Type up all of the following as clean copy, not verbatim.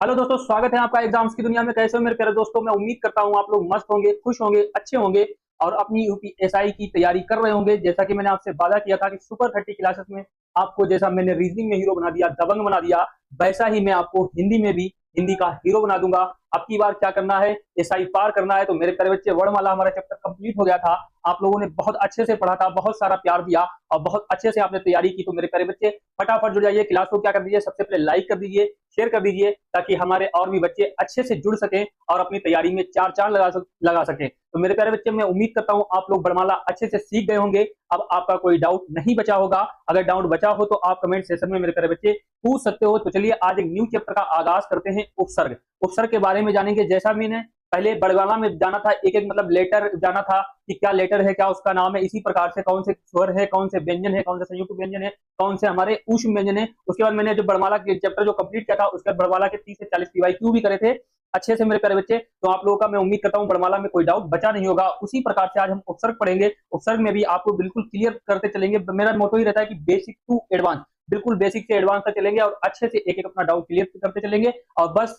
Hello दोस्तों, स्वागत है आपका एग्जाम्स की दुनिया में। कैसे हो मेरे प्यारे दोस्तों? मैं उम्मीद करता हूँ आप लोग मस्त होंगे, खुश होंगे, अच्छे होंगे और अपनी यूपीएसआई की तैयारी कर रहे होंगे। जैसा कि मैंने आपसे वादा किया था कि सुपर 30 क्लासेस में आपको, जैसा मैंने रीजनिंग में हीरो बना दिया, दबंग बना दिया, वैसा ही मैं आपको हिंदी में भी हिंदी का हीरो बना दूंगा। अब की बार क्या करना है, एसआई पार करना है। तो मेरे प्यारे बच्चे, वर्णमाला हमारा चैप्टर कंप्लीट हो गया था। आप लोगों ने बहुत अच्छे से पढ़ा था, बहुत सारा प्यार दिया और बहुत अच्छे से आपने तैयारी की। तो मेरे प्यारे बच्चे, फटाफट जुड़ जाइए, क्लास को क्या कर दीजिए, सबसे पहले लाइक कर दीजिए, शेयर कर दीजिए, ताकि हमारे और भी बच्चे अच्छे से जुड़ सकें और अपनी तैयारी में चार चांद लगा सकें। तो मेरे प्यारे बच्चे, मैं उम्मीद करता हूं आप लोग वर्णमाला अच्छे से सीख गए होंगे। अब आपका कोई डाउट नहीं बचा होगा। अगर डाउट बचा हो तो आप कमेंट सेशन में मेरे प्यारे बच्चे पूछ सकते हो। तो चलिए आज एक न्यू चैप्टर का आगाज करते हैं। उपसर्ग। उपसर्ग के बारे में जानेंगे। जैसा मैंने पहले वर्णमाला में जाना था, एक एक मतलब लेटर जाना था कि क्या लेटर है, क्या उसका नाम है, इसी प्रकार से कौन से स्वर है, कौन से व्यंजन है, कौन से संयुक्त व्यंजन है, कौन से हमारे ऊष्म व्यंजन है। उसके बाद मैंने जो वर्णमाला के चैप्टर जो कंप्लीट किया था, उसके बाद वर्णमाला के 30 से 40 पीवाईक्यू भी करे थे अच्छे से मेरे प्यारे बच्चे। तो आप लोगों का मैं उम्मीद करता हूँ वर्णमाला में कोई डाउट बचा नहीं होगा। उसी प्रकार से आज हम उपसर्ग पढ़ेंगे। उपसर्ग में भी आपको बिल्कुल क्लियर करते चलेंगे। मेरा मोटो ही रहता है कि बेसिक टू एडवांस, बिल्कुल बेसिक से एडवांस तक चलेंगे और अच्छे से एक एक अपना डाउट क्लियर करते चलेंगे। और बस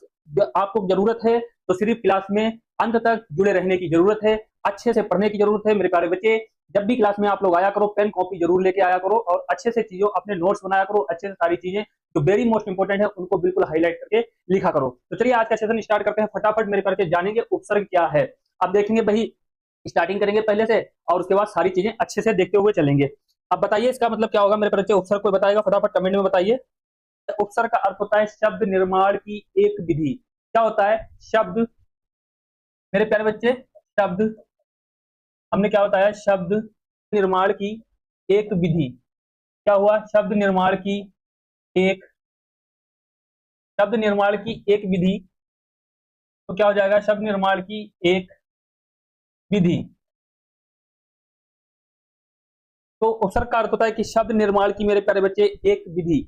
आपको जरूरत है तो सिर्फ क्लास में अंत तक जुड़े रहने की जरूरत है, अच्छे से पढ़ने की जरूरत है मेरे प्यारे बच्चे। जब भी क्लास में आप लोग आया करो, पेन कॉपी जरूर लेके आया करो और अच्छे से चीजों अपने नोट्स बनाया करो। अच्छे से सारी चीजें जो वेरी मोस्ट इंपोर्टेंट है उनको बिल्कुल हाईलाइट करके लिखा करो। तो चलिए आज का सेशन स्टार्ट करते हैं। फटाफट मेरे प्यारे जानेंगे उपसर्ग क्या है। अब देखेंगे भाई, स्टार्टिंग करेंगे पहले से और उसके बाद सारी चीजें अच्छे से देखते हुए चलेंगे। अब बताइए इसका मतलब क्या होगा मेरे बच्चे? उपसर्ग कोई बताएगा? फटाफट कमेंट में बताइए। उपसर्ग का अर्थ होता है शब्द निर्माण की एक विधि। क्या होता है शब्द? मेरे प्यारे बच्चे, शब्द हमने क्या बताया? शब्द निर्माण की एक विधि। क्या हुआ? शब्द निर्माण की एक, शब्द निर्माण की एक विधि। तो क्या हो जाएगा? शब्द निर्माण की एक विधि। तो उपसर्ग का अर्थ होता है कि शब्द निर्माण की मेरे प्यारे बच्चे एक विधि।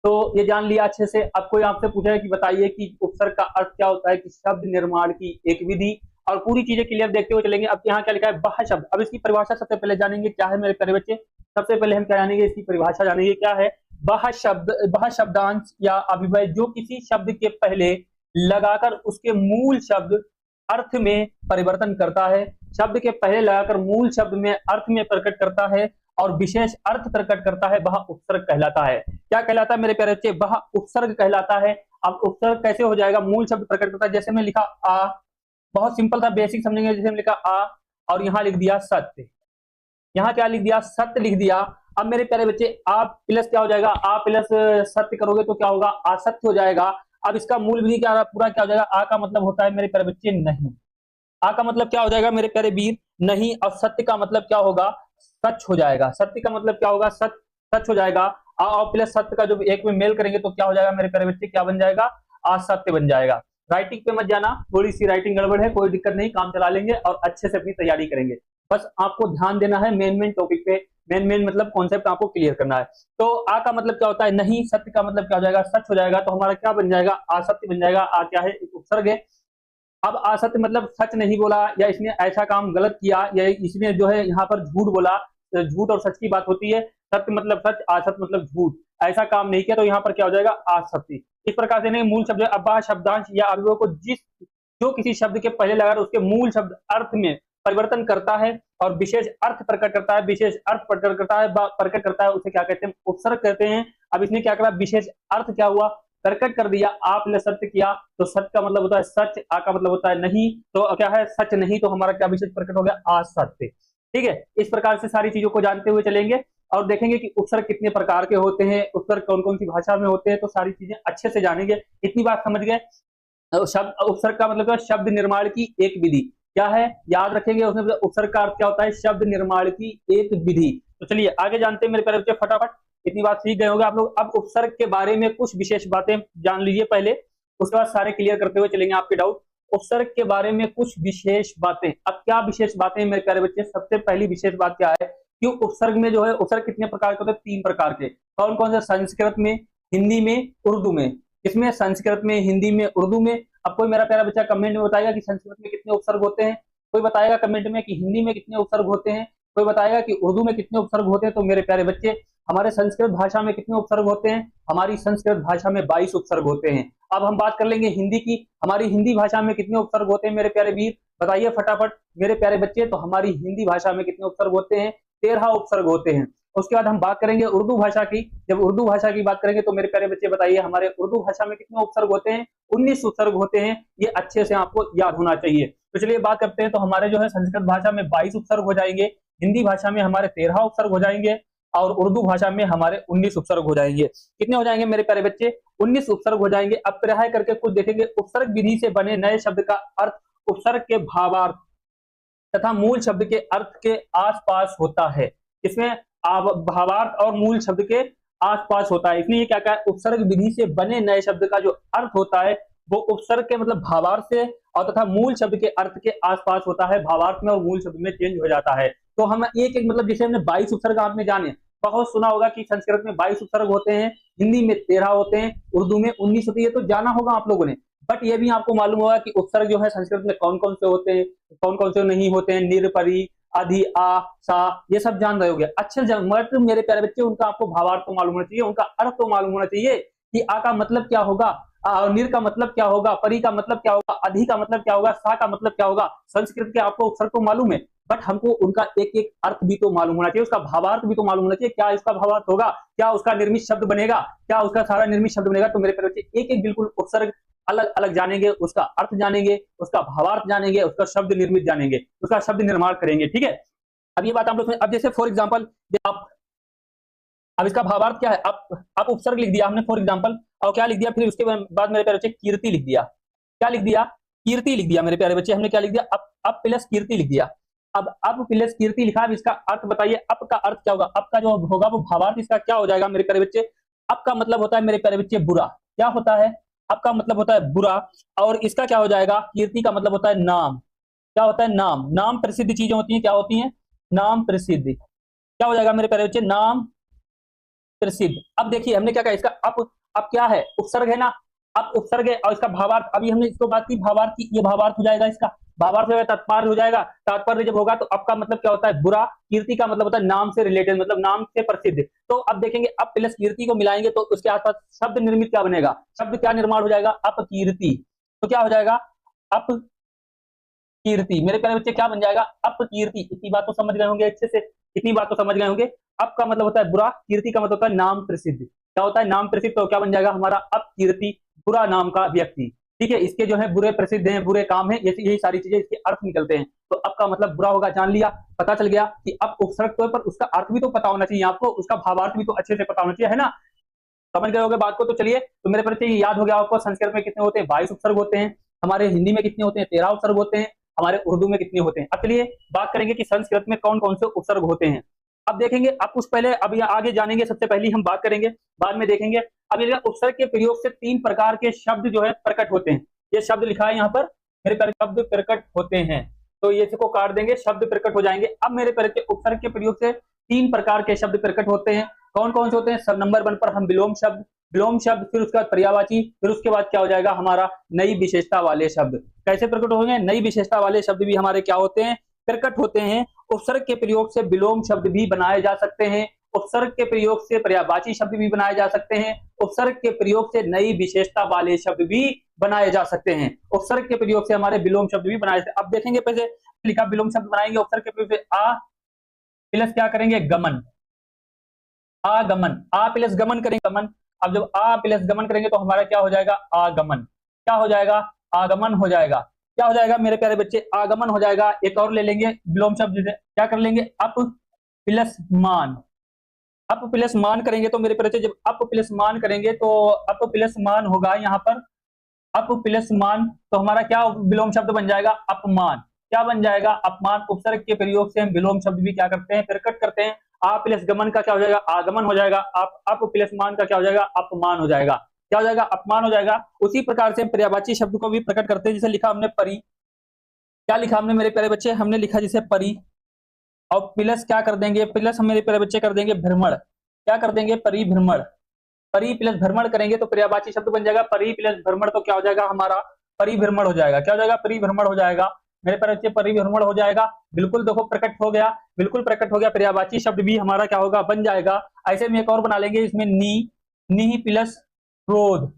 तो ये जान लिया अच्छे से। अब कोई आपसे पूछे कि बताइए कि उपसर्ग का अर्थ क्या होता है, कि शब्द निर्माण की एक विधि, और पूरी चीजें क्लियर देखते हुए चलेंगे। अब यहाँ क्या लिखा है? बाह्य शब्द। अब इसकी परिभाषा सबसे पहले जानेंगे क्या है मेरे प्यारे बच्चे। सबसे पहले हम क्या जानेंगे? इसकी परिभाषा जानेंगे क्या है। बाह्य शब्द, बाह्य शब्दांश या अभिव्यय जो किसी शब्द के पहले लगाकर उसके मूल शब्द अर्थ में परिवर्तन करता है। शब्द के पहले लगाकर मूल शब्द में अर्थ में प्रकट करता है और विशेष अर्थ प्रकट करता है, वह उपसर्ग कहलाता है। क्या कहलाता है मेरे प्यारे बच्चे? वह उपसर्ग कहलाता है। अब उपसर्ग कैसे हो जाएगा? मूल शब्द प्रकट करता है। जैसे मैं लिखा आ, बहुत सिंपल था, बेसिक समझेंगे। जैसे मैं लिखा आ और यहाँ लिख दिया सत्य। यहाँ क्या लिख दिया? सत्य लिख दिया। अब मेरे प्यारे बच्चे, आ प्लस क्या हो जाएगा? आ प्लस सत्य करोगे तो क्या होगा? असत्य हो जाएगा। अब इसका मूल विधि क्या, पूरा क्या हो जाएगा? आ का मतलब होता है मेरे प्यारे बच्चे नहीं। आ का मतलब क्या हो जाएगा मेरे प्यारे वीर? नहीं। और सत्य का मतलब क्या होगा? सच हो जाएगा। सत्य का मतलब क्या होगा? सच, सच हो जाएगा। आ और प्लस सत्य का जो एक में मेल करेंगे तो क्या हो जाएगा मेरे प्यारे बच्चे? क्या बन जाएगा? असत्य बन जाएगा। राइटिंग पे मत जाना, थोड़ी सी राइटिंग गड़बड़ है, कोई दिक्कत नहीं, काम चला लेंगे और अच्छे से अपनी तैयारी करेंगे। बस आपको ध्यान देना है मेन मेन टॉपिक पे। मेन मेन मतलब कॉन्सेप्ट आपको क्लियर करना है। तो आ का मतलब क्या होता है? नहीं। सत्य का मतलब क्या हो जाएगा? सच हो जाएगा। तो हमारा क्या बन जाएगा? असत्य बन जाएगा। आ क्या है? उपसर्ग है। अब असत्य मतलब सच नहीं बोला, या इसने ऐसा काम गलत किया, या इसने जो है यहाँ पर झूठ बोला। तो झूठ और सच की बात होती है। सत्य मतलब सच, असत्य मतलब झूठ। ऐसा काम नहीं किया तो यहाँ पर क्या हो जाएगा? असत्य। इस प्रकार से नहीं, मूल शब्द अब्बा शब्दांश या अवयव को जिस जो किसी शब्द के पहले लगा उसके मूल शब्द अर्थ में परिवर्तन करता है और विशेष अर्थ प्रकट करता है, विशेष अर्थ प्रकट करता है, उसे क्या कहते हैं? उपसर्ग कहते हैं। अब इसने क्या करा? विशेष अर्थ क्या हुआ? प्रकट कर दिया। आपने सत्य किया तो सत्य का मतलब होता है सच, आ का मतलब होता है नहीं। तो क्या है? सच नहीं। तो हमारा क्या विशेष प्रकट हो गया? असत्य। ठीक है। इस प्रकार से सारी चीजों को जानते हुए चलेंगे और देखेंगे कि उपसर्ग कितने प्रकार के होते हैं, उपसर्ग कौन कौन सी भाषा में होते हैं। तो सारी चीजें अच्छे से जानेंगे। इतनी बात समझ गए। शब्द उपसर्ग का मतलब शब्द निर्माण की एक विधि क्या है, याद रखेंगे। उसमें उपसर्ग का अर्थ क्या होता है? शब्द निर्माण की एक विधि। तो चलिए आगे जानते हैं मेरे प्यारे बच्चे फटाफट। इतनी बात सीख गए होंगे आप लोग। अब उपसर्ग के बारे में कुछ विशेष बातें जान लीजिए पहले, उसके बाद सारे क्लियर करते हुए चलेंगे आपके डाउट। उपसर्ग के बारे में कुछ विशेष बातें। अब क्या विशेष बातें मेरे प्यारे बच्चे? सबसे पहली विशेष बात क्या है कि उपसर्ग में जो है, उपसर्ग कितने प्रकार के होते हैं? 3 प्रकार के। कौन कौन से? संस्कृत में, हिंदी में, उर्दू में। इसमें संस्कृत में, हिंदी में, उर्दू में। अब कोई मेरा प्यारा बच्चा कमेंट में बताएगा कि संस्कृत में कितने उपसर्ग होते हैं। कोई बताएगा कमेंट में कि हिंदी में कितने उपसर्ग होते हैं। कोई बताएगा कि उर्दू में कितने उपसर्ग होते हैं। तो मेरे प्यारे बच्चे, हमारे संस्कृत भाषा में कितने उपसर्ग होते हैं? हमारी संस्कृत भाषा में 22 उपसर्ग होते हैं। अब हम बात कर लेंगे हिंदी की। हमारी हिंदी भाषा में कितने उपसर्ग होते हैं मेरे प्यारे वीर, बताइए फटाफट मेरे प्यारे बच्चे। तो हमारी हिंदी भाषा में कितने उपसर्ग होते हैं, 13 उपसर्ग होते हैं। उसके बाद हम बात करेंगे उर्दू भाषा की। जब उर्दू भाषा की बात करेंगे तो मेरे प्यारे बच्चे बताइए हमारे उर्दू भाषा में कितने उपसर्ग होते हैं, 19 उपसर्ग होते हैं। ये अच्छे से आपको याद होना चाहिए। तो चलिए बात करते हैं। तो हमारे जो है संस्कृत भाषा में 22 उपसर्ग हो जाएंगे, हिंदी भाषा में हमारे 13 उपसर्ग हो जाएंगे और उर्दू भाषा में हमारे 19 उपसर्ग हो जाएंगे। कितने हो जाएंगे मेरे प्यारे बच्चे, 19 उपसर्ग हो जाएंगे। अब प्रयाय करके कुछ देखेंगे। उपसर्ग विधि से बने नए शब्द का अर्थ उपसर्ग के भावार्थ तथा मूल शब्द के अर्थ के आसपास होता है। इसमें भावार्थ और मूल शब्द के आसपास होता है, इसलिए क्या कहा, उपसर्ग विधि से बने नए शब्द का जो अर्थ होता है वो उपसर्ग के मतलब भावार्थ से और तथा मूल शब्द के अर्थ के आसपास होता है। भावार्थ में और मूल शब्द में चेंज हो जाता है। तो हम एक एक मतलब जैसे हमने 22 उपसर्ग आपने जाने बहुत सुना होगा कि संस्कृत में 22 उपसर्ग होते हैं, हिंदी में 13 होते हैं, उर्दू में 19 होती है, तो जाना होगा आप लोगों ने। बट ये भी आपको मालूम होगा कि उपसर्ग जो है संस्कृत में कौन कौन से होते हैं, कौन कौन से नहीं होते हैं। निर, परी, अधि, आ, सा, ये सब जान रहे होगे। अच्छा मत मेरे प्यारे बच्चे, उनका आपको भावार्थ तो मालूम होना चाहिए, उनका अर्थ तो मालूम होना चाहिए कि आ का मतलब क्या होगा, निर का मतलब क्या होगा, परी का मतलब क्या होगा, अधि का मतलब क्या होगा, सा का मतलब क्या होगा। संस्कृत के आपको उपसर्ग तो मालूम है, बट हमको उनका एक एक अर्थ भी तो मालूम होना चाहिए, उसका भावार्थ भी तो मालूम होना चाहिए। क्या इसका भावार्थ होगा, क्या उसका निर्मित शब्द बनेगा, क्या उसका सारा निर्मित शब्द बनेगा। तो मेरे प्यारे बच्चे एक एक बिल्कुल उपसर्ग अलग अलग जानेंगे, उसका अर्थ जानेंगे, उसका भावार्थ जानेंगे, उसका शब्द निर्मित जानेंगे, उसका शब्द निर्माण करेंगे। ठीक है, अब ये बात हम लोग, अब जैसे फॉर एग्जाम्पल आप, अब इसका भावार्थ क्या है, आप उपसर्ग लिख दिया हमने फॉर एग्जाम्पल, और क्या लिख दिया फिर उसके बाद मेरे प्यारे बच्चे, कीर्ति लिख दिया। क्या लिख दिया, कीर्ति लिख दिया मेरे प्यारे बच्चे। हमने क्या लिख दिया, अप प्लस कीर्ति लिख दिया। अब अप प्लस कीर्ति लिखा, अब इसका अर्थ बताइए, अप का अर्थ क्या होगा, अप का जो होगा वो भावार्थ इसका क्या हो जाएगा मेरे प्यारे बच्चे। अप का मतलब होता है मेरे प्यारे बच्चे बुरा, क्या होता है, अप का मतलब होता है बुरा, और इसका क्या हो जाएगा, कीर्ति का मतलब होता है नाम। क्या होता है, नाम। नाम प्रसिद्ध चीजें होती हैं, क्या होती हैं, नाम प्रसिद्ध। क्या हो जाएगा मेरे प्यारे बच्चे, नाम प्रसिद्ध। अब देखिए हमने क्या कहा, इसका अब क्या है, उपसर्ग है ना, अब उपसर्ग है और इसका भावार्थ, अभी हमने इसको बात की भावार्थ की, ये भावार्थ हो जाएगा, इसका भावार्थ हो जाएगा, तात्पर्य हो जाएगा। तात्पर्य जब होगा तो अब का मतलब क्या होता है, बुरा। कीर्ति का मतलब होता है नाम से रिलेटेड, मतलब नाम से प्रसिद्ध। तो अब देखेंगे, अब प्लस कीर्ति को मिलाएंगे तो उसके आसपास शब्द निर्मित क्या बनेगा, शब्द क्या निर्माण हो जाएगा, अपकीर्ति। तो क्या हो जाएगा, अप कीर्ति। मेरे प्यारे बच्चे क्या बन जाएगा, अपकीर्ति। इतनी बात तो समझ गए होंगे अच्छे से, इतनी बात तो समझ गए होंगे। अप का मतलब होता है बुरा, कीर्ति का मतलब होता है नाम प्रसिद्ध। क्या होता है, नाम प्रसिद्ध। तो क्या बन जाएगा हमारा, अपकीर्ति, बुरा नाम का व्यक्ति। ठीक है, इसके जो है बुरे प्रसिद्ध हैं, बुरे काम है, यही सारी चीजें इसके अर्थ निकलते हैं। तो अब का मतलब बुरा होगा, जान लिया, पता चल गया कि अब उपसर्ग तो है, पर उसका अर्थ भी तो पता होना चाहिए आपको, उसका भावार्थ भी तो अच्छे से पता होना चाहिए, है ना। समझ गए होगे बात को। तो चलिए, तो मेरे पर ये याद हो गया आपको, संस्कृत में कितने होते हैं, 22 उपसर्ग होते हैं। हमारे हिंदी में कितने होते हैं, 13 उपसर्ग होते हैं। हमारे उर्दू में कितने होते हैं। अब चलिए बात करेंगे कि संस्कृत में कौन कौन से उपसर्ग होते हैं। अब देखेंगे, अब कुछ पहले, अब यहाँ आगे जानेंगे, सबसे पहले हम बात करेंगे, बाद में देखेंगे। अब ये उपसर्ग के प्रयोग से 3 प्रकार के शब्द जो है प्रकट होते हैं। ये शब्द लिखा है यहाँ पर, मेरे प्यारे, शब्द प्रकट होते हैं। तो ये इसको काट देंगे, शब्द प्रकट हो जाएंगे। अब मेरे प्यारे, उपसर्ग के प्रयोग से 3 प्रकार के शब्द प्रकट होते हैं। कौन कौन से होते हैं, सब नंबर 1 पर हम विलोम शब्द, विलोम शब्द, फिर उसके बाद पर्यायवाची, फिर उसके बाद क्या हो जाएगा हमारा, नई विशेषता वाले शब्द। कैसे प्रकट होंगे, नई विशेषता वाले शब्द भी हमारे क्या होते हैं, प्रकट होते हैं। उपसर्ग के प्रयोग से विलोम शब्द भी बनाए जा सकते हैं। उपसर्ग के प्रयोग से पर्यायवाची शब्द भी बनाए जा सकते हैं। उपसर्ग के प्रयोग से नई विशेषता वाले शब्द भी बनाए जा सकते हैं। उपसर्ग के प्रयोग से हमारे विलोम शब्द भी बनाए जाते हैं। अब देखेंगे, पहले लिखा विलोम शब्द बनाएंगे उपसर्ग के प्रयोग से, आ प्लस क्या करेंगे, गमन, आगमन, आ प्लस गमन करेंगे, गमन। अब जब आ प्लस गमन करेंगे तो हमारा क्या हो जाएगा, आगमन। क्या हो जाएगा, आगमन हो जाएगा। क्या हो जाएगा मेरे प्यारे बच्चे, आगमन हो जाएगा। एक और ले लेंगे विलोम शब्द, क्या कर लेंगे, अप प्लस मान। अप प्लस मान करेंगे तो मेरे प्यारे, जब अप प्लस मान करेंगे तो अप प्लस मान होगा यहाँ पर, अप प्लस मान, तो हमारा क्या विलोम शब्द बन जाएगा, अपमान। क्या बन जाएगा, अपमान। उपसर्ग के प्रयोग से हम विलोम शब्द भी क्या करते हैं, प्रकट करते हैं। आ प्लस गमन का क्या हो जाएगा, आगमन हो जाएगा। अप प्लस मान का क्या हो जाएगा, अपमान हो जाएगा। क्या हो जाएगा, अपमान हो जाएगा। उसी प्रकार से हम पर्यायवाची शब्द को भी प्रकट करते हैं, जैसे लिखा हमने परी। क्या लिखा हमने मेरे प्यारे बच्चे, हमने लिखा जैसे परी, और प्लस क्या कर देंगे, प्लस हम मेरे प्यारे बच्चे कर देंगे भ्रमण। क्या कर देंगे, परिभ्रमण। परी प्लस भ्रमण करेंगे तो पर्यायवाची शब्द बन जाएगा परी प्लस भ्रमण। तो क्या हो जाएगा हमारा, परिभ्रमण हो जाएगा। क्या हो जाएगा, परिभ्रमण हो जाएगा मेरे प्यारे बच्चे, परिभ्रमण हो जाएगा। बिल्कुल देखो प्रकट हो गया, बिल्कुल प्रकट हो गया। पर्यायवाची शब्द भी हमारा क्या होगा, बन जाएगा। ऐसे में एक और बना लेंगे इसमें, नी, नी प्लस क्रोध,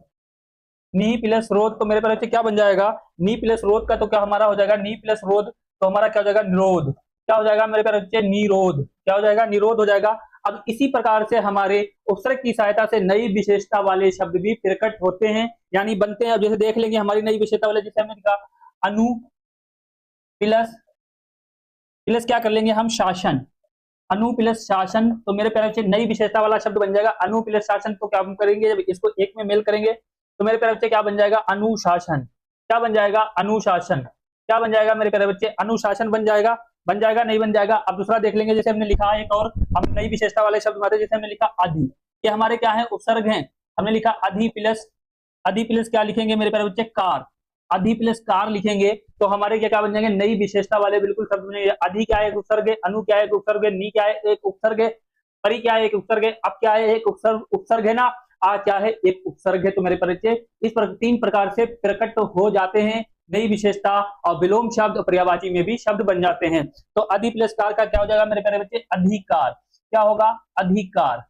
नी प्लस रोध, तो मेरे प्यारे बच्चे क्या बन जाएगा, नी प्लस रोध का तो क्या हमारा हो जाएगा, नी प्लस रोध तो हमारा क्या हो जाएगा, निरोध। क्या हो जाएगा मेरे प्यारे बच्चे, निरोध। क्या हो जाएगा, निरोध हो जाएगा। अब इसी प्रकार से हमारे उपसर्ग की सहायता से नई विशेषता वाले शब्द भी प्रकट होते हैं, यानी बनते हैं। अब जैसे देख लेंगे हमारी नई विशेषता वाले, जैसे हमने लिखा अनु प्लस प्लस क्या कर लेंगे हम, शासन। अनु प्लस शासन, तो मेरे प्यारे बच्चे नई विशेषता वाला शब्द बन जाएगा अनु प्लस शासन। तो क्या हम करेंगे, जब इसको एक में मेल करेंगे तो मेरे प्यारे बच्चे क्या बन जाएगा, अनुशासन। क्या बन जाएगा, अनुशासन। क्या बन जाएगा मेरे प्यारे बच्चे, अनुशासन बन जाएगा। बन जाएगा, नहीं बन जाएगा। अब दूसरा देख लेंगे, जैसे हमने लिखा एक और हम नई विशेषता वाले शब्द बनाते हैं, जैसे हमने लिखा अधि। ये हमारे क्या है, उपसर्ग हैं। हमने लिखा अधि प्लस क्या लिखेंगे मेरे प्यारे बच्चे, कार। अधि प्लस कार लिखेंगे तो हमारे क्या बन जाएंगे, नई विशेषता वाले बिल्कुल शब्द बनेंगे। अधि क्या है, एक उपसर्ग है। अनु क्या है, एक उपसर्ग है। नी क्या है, एक उपसर्ग है। परि क्या है, एक उपसर्ग है। अब क्या है, एक उपसर्ग है ना। आ क्या है, एक उपसर्ग है। तो मेरे बच्चे इस तीन प्रकार से प्रकट हो जाते हैं नई विशेषता, और विलोम शब्द पर्यायवाची में भी शब्द बन जाते हैं। तो अधि प्लस कार का क्या हो जाएगा मेरे प्यारे बच्चे, अधिकार। क्या होगा, अधिकार।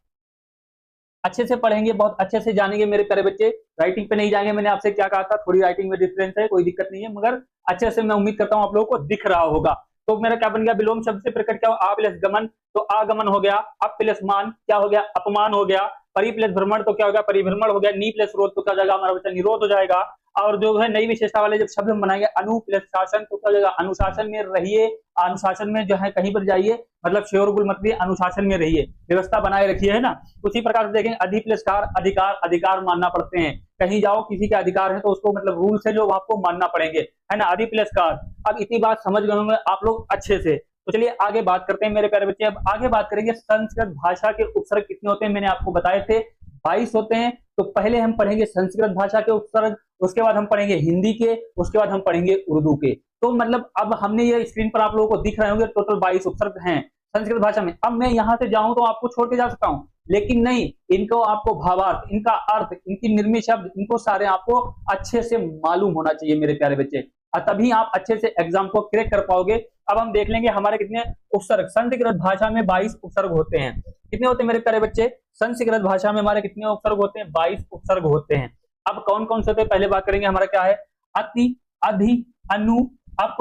अच्छे से पढ़ेंगे, बहुत अच्छे से जानेंगे मेरे प्यारे बच्चे। राइटिंग पे नहीं जाएंगे, मैंने आपसे क्या कहा था, थोड़ी राइटिंग में डिफरेंस है, कोई दिक्कत नहीं है, मगर अच्छे से मैं उम्मीद करता हूं आप लोगों को दिख रहा होगा। तो मेरा क्या बन गया, विलोम शब्द से प्रकट क्या हो, आ प्लस गमन तो आगमन हो गया। अप प्लस मान क्या हो गया, अपमान हो गया। परि प्लस भ्रमण तो क्या हो गया, परिभ्रमण हो गया। नी प्लस रोध तो क्या हो जाएगा हमारा बच्चा, निरोध हो जाएगा। और जो है नई विशेषता वाले जब शब्द हम बनाएंगे, अनु प्लस शासन तो क्या हो जाएगा, अनुशासन में रहिए। अनुशासन में जो है कहीं पर जाइए, मतलब शोरगुल मत करिए, अनुशासन में रहिए, व्यवस्था बनाए रखिए, है ना। उसी प्रकार से देखेंगे अधि प्लस कार, अधिकार। अधिकार मानना पड़ते हैं, कहीं जाओ किसी के अधिकार है तो उसको मतलब रूल से जो आपको मानना पड़ेंगे, है ना। अधि प्लस कार। अब इतनी बात समझ गए होंगे आप लोग अच्छे से। तो चलिए आगे बात करते हैं मेरे प्यारे बच्चे। अब आगे बात करेंगे संस्कृत भाषा के उपसर्ग कितने होते हैं, मैंने आपको बताए थे 22 होते हैं। तो पहले हम पढ़ेंगे संस्कृत भाषा के उपसर्ग, उसके बाद हम पढ़ेंगे हिंदी के, उसके बाद हम पढ़ेंगे उर्दू के। तो मतलब अब हमने ये स्क्रीन पर आप लोगों को दिख रहे होंगे, टोटल 22 उपसर्ग हैं संस्कृत भाषा में। अब मैं यहां से जाऊं तो आपको छोड़ के जा सकता हूं, लेकिन नहीं, इनको आपको भावार्थ, इनका अर्थ, इनकी निर्मित शब्द, इनको सारे आपको अच्छे से मालूम होना चाहिए मेरे प्यारे बच्चे, और तभी आप अच्छे से एग्जाम को क्रैक कर पाओगे। अब हम देख लेंगे हमारे कितने उपसर्ग संस्कृत भाषा में 22 उपसर्ग होते हैं। कितने होते हैं मेरे प्यारे बच्चे, संस्कृत भाषा में हमारे कितने उपसर्ग होते हैं, 22 उपसर्ग होते हैं। अब कौन कौन से होते हैं पहले बात करेंगे। हमारा क्या है, अति, अधि, अनु, अप,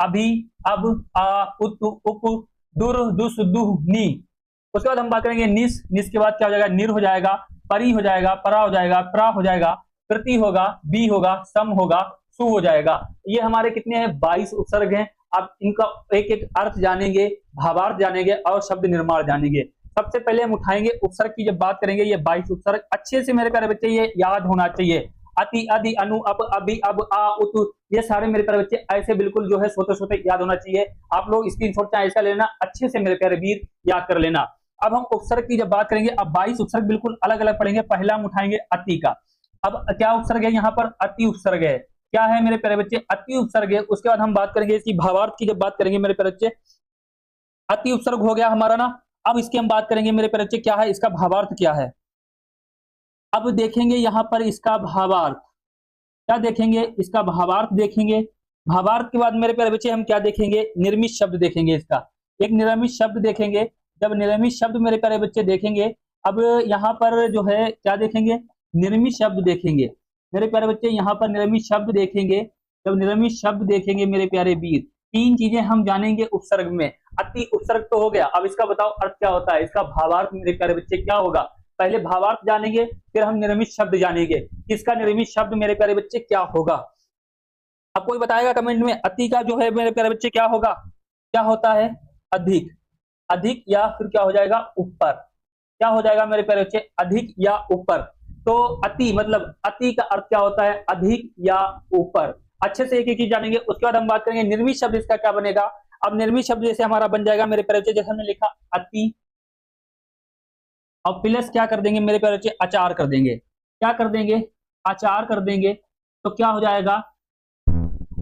अभि, अब, आ, उत, उप, दुर, दुस, दुह, नी। उसके बाद हम बात करेंगे निस। निस के बाद क्या हो जाएगा, निर हो जाएगा, परि हो जाएगा, परा हो जाएगा, प्रा हो जाएगा, प्रति होगा, बी होगा, सम होगा, सु हो जाएगा। ये हमारे कितने हैं, 22 उपसर्ग हैं। अब इनका एक एक अर्थ जानेंगे, भावार्थ जानेंगे और शब्द निर्माण जानेंगे। सबसे पहले हम उठाएंगे उपसर्ग की, जब बात करेंगे ये 22 उपसर्ग अच्छे से मेरे प्यारे बच्चे ये याद होना चाहिए। अति, अधि, अनु, अप, अभि, अब, आ, उत, ये सारे मेरे प्यारे बच्चे ऐसे बिल्कुल जो है सोते सोते याद होना चाहिए। आप लोग स्क्रीनशॉट चाहे इसका लेना, अच्छे से मेरे प्यारे वीर याद कर लेना। अब हम उपसर्ग की जब बात करेंगे, अब 22 उपसर्ग बिल्कुल अलग अलग पढ़ेंगे। पहला हम उठाएंगे अति का। अब क्या उपसर्ग है यहाँ पर, अति उपसर्ग है। क्या है मेरे प्यारे बच्चे, अति उपसर्ग है। उसके बाद हम बात करेंगे इसकी भावार्थ की, जब बात करेंगे मेरे प्यारे बच्चे, अति उपसर्ग हो गया हमारा ना। अब इसकी हम बात करेंगे मेरे प्यारे बच्चे, क्या है इसका भावार्थ क्या है। अब देखेंगे यहाँ पर इसका भावार्थ, क्या देखेंगे, इसका भावार्थ देखेंगे। भावार्थ के बाद मेरे प्यारे बच्चे हम क्या देखेंगे, निर्मित शब्द देखेंगे। इसका एक निर्मित शब्द देखेंगे। जब निर्मित शब्द मेरे प्यारे बच्चे देखेंगे, अब यहाँ पर जो है क्या देखेंगे, निर्मित शब्द देखेंगे मेरे प्यारे बच्चे। यहाँ पर निर्मित शब्द देखेंगे। जब निर्मित शब्द देखेंगे मेरे प्यारे वीर, तीन चीजें हम जानेंगे उपसर्ग में। अति उपसर्ग तो हो गया, अब इसका बताओ अर्थ क्या होता है, इसका भावार्थ मेरे प्यारे बच्चे क्या होगा। पहले भावार्थ जानेंगे, फिर हम निर्मित शब्द जानेंगे, इसका निर्मित शब्द मेरे प्यारे बच्चे क्या होगा। अब कोई बताएगा कमेंट में, अति का जो है मेरे प्यारे बच्चे क्या होगा, क्या होता है, अधिक। अधिक या फिर क्या हो जाएगा, ऊपर। क्या हो जाएगा मेरे प्यारे बच्चे, अधिक या ऊपर। तो अति मतलब अति का अर्थ क्या होता है, अधिक या ऊपर। अच्छे से एक एक चीज जानेंगे। उसके बाद हम बात करेंगे निर्मित शब्द, इसका क्या बनेगा। अब निर्मित शब्द जैसे हमारा बन जाएगा मेरे प्यारे बच्चे, जैसे हमने लिखा अति, और प्लस क्या कर देंगे मेरे प्यारे बच्चे, आचार कर देंगे। क्या कर देंगे, आचार कर देंगे। तो क्या हो जाएगा,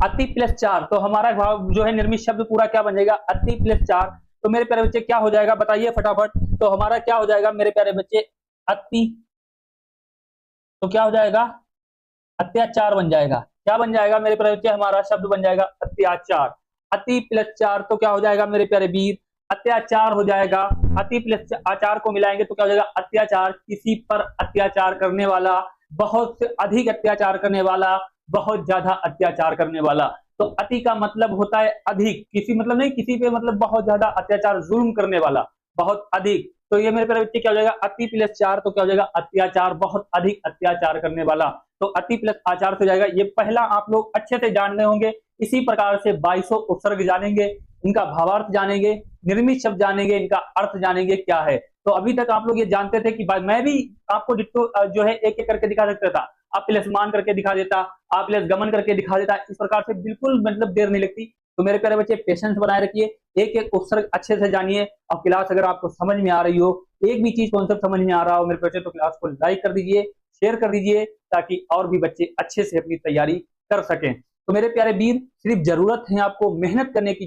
अति प्लस चार। तो हमारा भाव जो है निर्मित शब्द पूरा क्या बन जाएगा, अति प्लस चार। तो मेरे प्यारे बच्चे क्या हो जाएगा, बताइए फटाफट। तो हमारा क्या हो जाएगा मेरे प्यारे बच्चे, अति, तो क्या हो जाएगा, अत्याचार बन जाएगा। क्या बन जाएगा मेरे प्यारे बच्चे, हमारा शब्द बन जाएगा अत्याचार। अति प्लस चार तो क्या हो जाएगा मेरे प्यारे वीर, अत्याचार हो जाएगा। अति प्लस आचार को मिलाएंगे तो क्या हो जाएगा, अत्याचार, किसी पर अत्याचार करने वाला, बहुत से अधिक अत्याचार करने वाला, बहुत ज्यादा अत्याचार करने वाला। तो अति का मतलब होता है अधिक, किसी मतलब नहीं, किसी पे मतलब बहुत ज्यादा अत्याचार जुल्म करने वाला, बहुत अधिक। तो ये मेरे प्यारे बच्चे क्या हो जाएगा, अति प्लस चार तो क्या हो जाएगा, अत्याचार, बहुत अधिक अत्याचार करने वाला। तो अति प्लस आचार से जाएगा। ये पहला आप लोग अच्छे से जान रहे होंगे। इसी प्रकार से 22 उपसर्ग जानेंगे, इनका भावार्थ जानेंगे, निर्मित शब्द जानेंगे, इनका अर्थ जानेंगे क्या है। तो अभी तक आप लोग ये जानते थे कि भाई मैं भी आपको डिट्टो जो है एक एक करके दिखा सकता था, आप प्लस मान करके दिखा देता, आप प्लस गमन करके दिखा देता, इस प्रकार से बिल्कुल मतलब देर नहीं लगती। तो मेरे प्यारे बच्चे पेशेंस बनाए रखिए, एक एक उपसर्ग अच्छे से जानिए। और क्लास अगर आपको समझ में आ रही हो, एक भी चीज कॉन्सेप्ट समझ में आ रहा हो मेरे बच्चे, तो क्लास को लाइक कर दीजिए, शेयर कर दीजिए, ताकि और भी बच्चे अच्छे से अपनी तैयारी कर सकें। तो मेरे प्यारे वीर, सिर्फ जरूरत है आपको मेहनत करने की,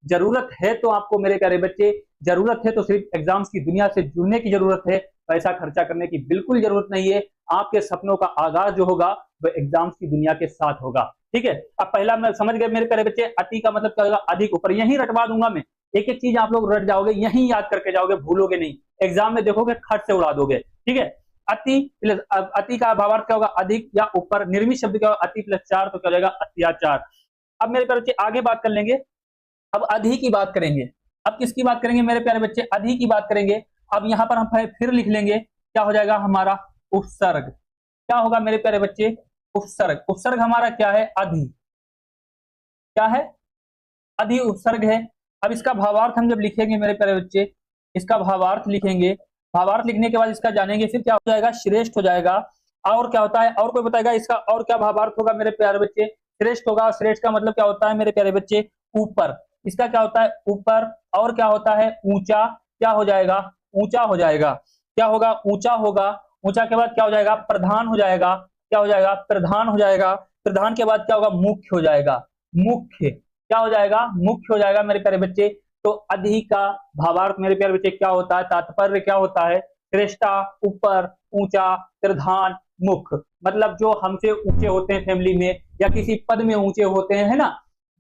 जरूरत है तो आपको मेरे प्यारे बच्चे, जरूरत है तो सिर्फ एग्जाम्स की दुनिया से जुड़ने की जरूरत है, पैसा खर्चा करने की बिल्कुल जरूरत नहीं है। आपके सपनों का आगाज जो होगा वो एग्जाम्स की दुनिया के साथ होगा। ठीक है, अब पहला मैं समझ गए मेरे प्यारे बच्चे, अति का मतलब क्या होगा, अधिक ऊपर, यही रटवा दूंगा मैं, एक एक चीज आप लोग रट जाओगे, यही याद करके जाओगे, भूलोगे नहीं, एग्जाम में देखोगे खट से उड़ा दोगे। ठीक है, अति प्लस, अति का भावार्थ क्या होगा, अधिक या ऊपर। निर्मित शब्द क्या होगा, अति प्लस चार तो क्या हो जाएगा, अत्याचार। अब मेरे प्यारे बच्चे आगे बात कर लेंगे, अब अधि की बात करेंगे। अब किसकी बात करेंगे मेरे प्यारे बच्चे, अधि की बात करेंगे। अब यहां पर हम फिर लिख लेंगे, क्या हो जाएगा हमारा, उपसर्ग। क्या होगा मेरे प्यारे बच्चे, उपसर्ग। उपसर्ग हमारा क्या है, अधि। क्या है, अधि उपसर्ग है। अब इसका भावार्थ हम जब लिखेंगे मेरे प्यारे बच्चे, इसका भावार्थ लिखेंगे, भावार्थ लिखने के बाद इसका जानेंगे, फिर क्या हो जाएगा, श्रेष्ठ हो जाएगा। और क्या होता है, और कोई बताएगा इसका और क्या भावार्थ होगा मेरे प्यारे बच्चे, श्रेष्ठ होगा। श्रेष्ठ का मतलब क्या होता है मेरे प्यारे बच्चे, ऊपर। इसका क्या होता है, ऊपर। और क्या होता है, ऊंचा। क्या हो जाएगा, ऊंचा हो जाएगा। क्या होगा, ऊंचा होगा। ऊंचा के बाद क्या हो जाएगा, प्रधान हो जाएगा। क्या हो जाएगा, प्रधान हो जाएगा। प्रधान के बाद क्या होगा, मुख्य हो जाएगा। मुख्य क्या हो जाएगा, मुख्य हो जाएगा मेरे प्यारे बच्चे। तो अधि का भावार्थ मेरे प्यारे बच्चे क्या होता है, तात्पर्य क्या होता है, श्रेष्ठा, ऊपर, ऊंचा, प्रधान, मुख्य। मतलब जो हमसे ऊंचे होते हैं फैमिली में, या किसी पद में ऊंचे होते हैं, है ना,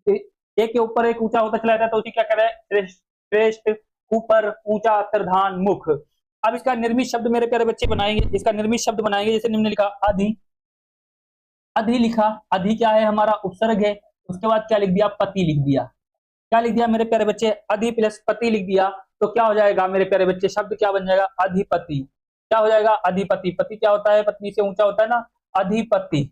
एक के ऊपर एक ऊंचा होता चला जाता है, तो उसी क्या कह रहा है, श्रेष्ठ, ऊपर, ऊंचा, प्रधान, मुख्य। अब इसका निर्मित शब्द मेरे प्यारे बच्चे बनाएंगे, इसका निर्मित शब्द बनाएंगे, जैसे निम्न लिखा, अधि। अधि लिखा, अधि क्या है, हमारा उपसर्ग है। उसके बाद क्या लिख दिया, पति लिख दिया। क्या लिख दिया मेरे प्यारे बच्चे, अधि प्लस पति लिख दिया। तो क्या हो जाएगा मेरे प्यारे बच्चे, शब्द क्या बन जाएगा, अधिपति। क्या हो जाएगा, अधिपति। पति क्या होता है, पत्नी से ऊंचा होता है ना, अधिपति।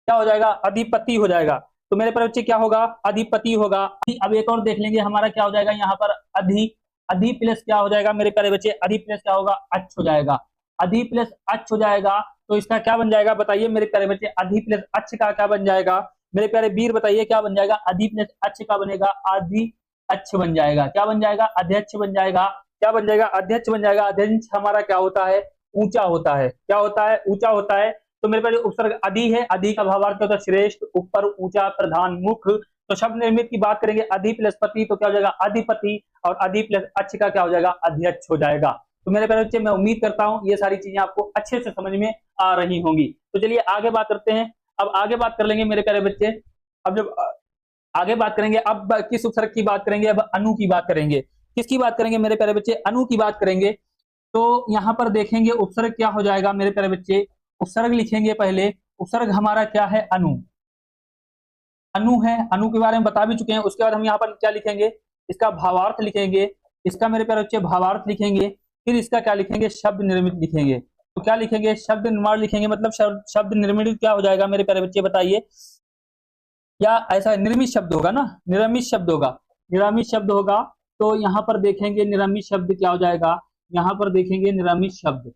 क्या हो जाएगा, अधिपति हो जाएगा। तो मेरे प्यारे बच्चे क्या होगा, अधिपति होगा। अब एक और देख लेंगे, हमारा क्या हो जाएगा यहाँ पर, अधि। अधि प्लस क्या हो जाएगा मेरे प्यारे बच्चे, अधि प्लस क्या होगा, अच्छ हो जाएगा। अधि प्लस अच्छ हो जाएगा। तो इसका क्या बन जाएगा, बताइए मेरे प्यारे बच्चे, अधि प्लस अच्छ का क्या बन जाएगा मेरे प्यारे वीर, बताइए क्या बन जाएगा, अधि प्लस अच्छ का बनेगा, अधि अच्छ बन जाएगा। क्या बन जाएगा, अध्यक्ष बन जाएगा। क्या बन जाएगा, अध्यक्ष बन जाएगा। अध्यक्ष हमारा क्या होता है, ऊंचा होता है। क्या होता है, ऊंचा होता है। तो मेरे पास उपसर्ग अधि है, अधि का भावार्थ क्या होता है, श्रेष्ठ, ऊपर, ऊंचा, प्रधान, मुख्य। तो शब्द निर्मित की बात करेंगे, अधि प्लस पति तो क्या हो जाएगा, अधिपति। और अधि प्लस अच्छ का क्या हो जाएगा, अध्यक्ष हो जाएगा। तो मेरे प्यारे बच्चे, मैं उम्मीद करता हूं ये सारी चीजें आपको अच्छे से समझ में आ रही होंगी। तो चलिए आगे बात करते हैं। अब आगे बात कर लेंगे मेरे प्यारे बच्चे। अब जब आगे बात करेंगे, अब किस उपसर्ग की बात करेंगे, अब अनु की बात करेंगे। किसकी बात करेंगे मेरे प्यारे बच्चे, अनु की बात करेंगे। तो यहां पर देखेंगे उपसर्ग क्या हो जाएगा मेरे प्यारे बच्चे, उपसर्ग लिखेंगे पहले। उपसर्ग हमारा क्या है, अनु। अनु है, अनु के बारे में बता भी चुके हैं। उसके बाद हम यहाँ पर क्या लिखेंगे, इसका भावार्थ लिखेंगे। इसका मेरे प्यारे बच्चे भावार्थ लिखेंगे। फिर इसका क्या लिखेंगे, शब्द निर्मित लिखेंगे। तो क्या लिखेंगे, शब्द निर्माण लिखेंगे। मतलब शब्द निर्मित क्या हो जाएगा मेरे प्यारे बच्चे, बताइए। या ऐसा निर्मित शब्द होगा ना, निरमित शब्द होगा, निरामित शब्द होगा। तो यहाँ पर देखेंगे निरमित शब्द क्या हो जाएगा, यहाँ पर देखेंगे निरमित शब्द।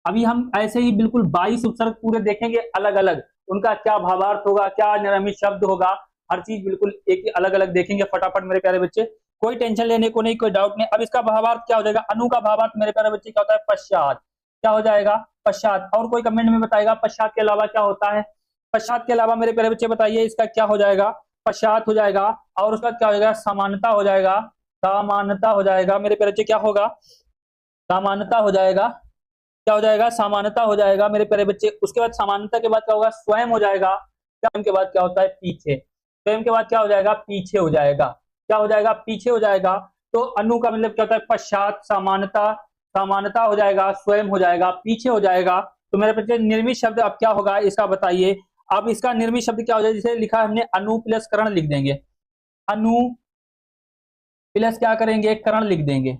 अभी हम ऐसे ही बिल्कुल 22 उपसर्ग पूरे देखेंगे अलग अलग, उनका क्या भावार्थ होगा, क्या निरमित शब्द होगा, हर चीज बिल्कुल एक ही अलग अलग देखेंगे फटाफट मेरे प्यारे बच्चे। कोई टेंशन लेने को नहीं, कोई डाउट नहीं। अब इसका भावार्थ क्या हो जाएगा, अनु का भावार्थ मेरे प्यारे बच्चे क्या होता है, पश्चात। क्या हो जाएगा, पश्चात। और कोई कमेंट में बताएगा पश्चात के अलावा क्या होता है, पश्चात के अलावा मेरे प्यारे बच्चे बताइए इसका क्या हो जाएगा, पश्चात हो जाएगा। और उसका क्या हो जाएगा, समानता हो जाएगा। समानता हो जाएगा मेरे प्यारे बच्चे, क्या होगा, समानता हो जाएगा। क्या हो जाएगा, समानता हो जाएगा मेरे प्यारे बच्चे। उसके बाद समानता के बाद क्या होगा, स्वयं हो जाएगा। स्वयं के बाद क्या होता है, पीछे। स्वयं के बाद क्या हो जाएगा, पीछे हो जाएगा। क्या हो जाएगा, पीछे हो जाएगा। तो अनु का मतलब क्या होता है, पश्चात, समानता, समानता हो जाएगा, स्वयं हो जाएगा, पीछे हो जाएगा। तो मेरे बच्चे निर्मित शब्द अब क्या होगा इसका बताइए। अब इसका निर्मित शब्द क्या हो जाए, जिसे लिखा हमने अनु प्लस करण लिख देंगे, अनु प्लस क्या करेंगे, करण लिख देंगे।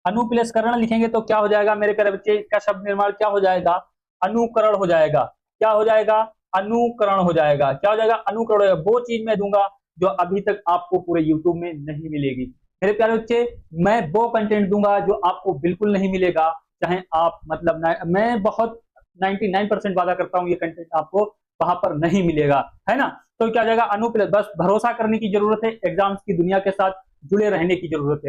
अनु प्लस करण लिखेंगे तो क्या हो जाएगा मेरे प्यारे बच्चे, इसका शब्द निर्माण क्या हो जाएगा, अनुकरण हो जाएगा। क्या हो जाएगा, अनुकरण हो जाएगा। क्या हो जाएगा, अनुकरण हो जाएगा। वो चीज मैं दूंगा जो अभी तक आपको पूरे यूट्यूब में नहीं मिलेगी मेरे प्यारे बच्चे। मैं वो कंटेंट दूंगा जो आपको बिल्कुल नहीं मिलेगा, चाहे आप मतलब मैं बहुत 99% वादा करता हूँ ये कंटेंट आपको वहां पर नहीं मिलेगा, है ना। तो क्या हो जाएगा, अनु प्लस, बस भरोसा करने की जरूरत है, एग्जाम्स की दुनिया के साथ जुड़े रहने की जरूरत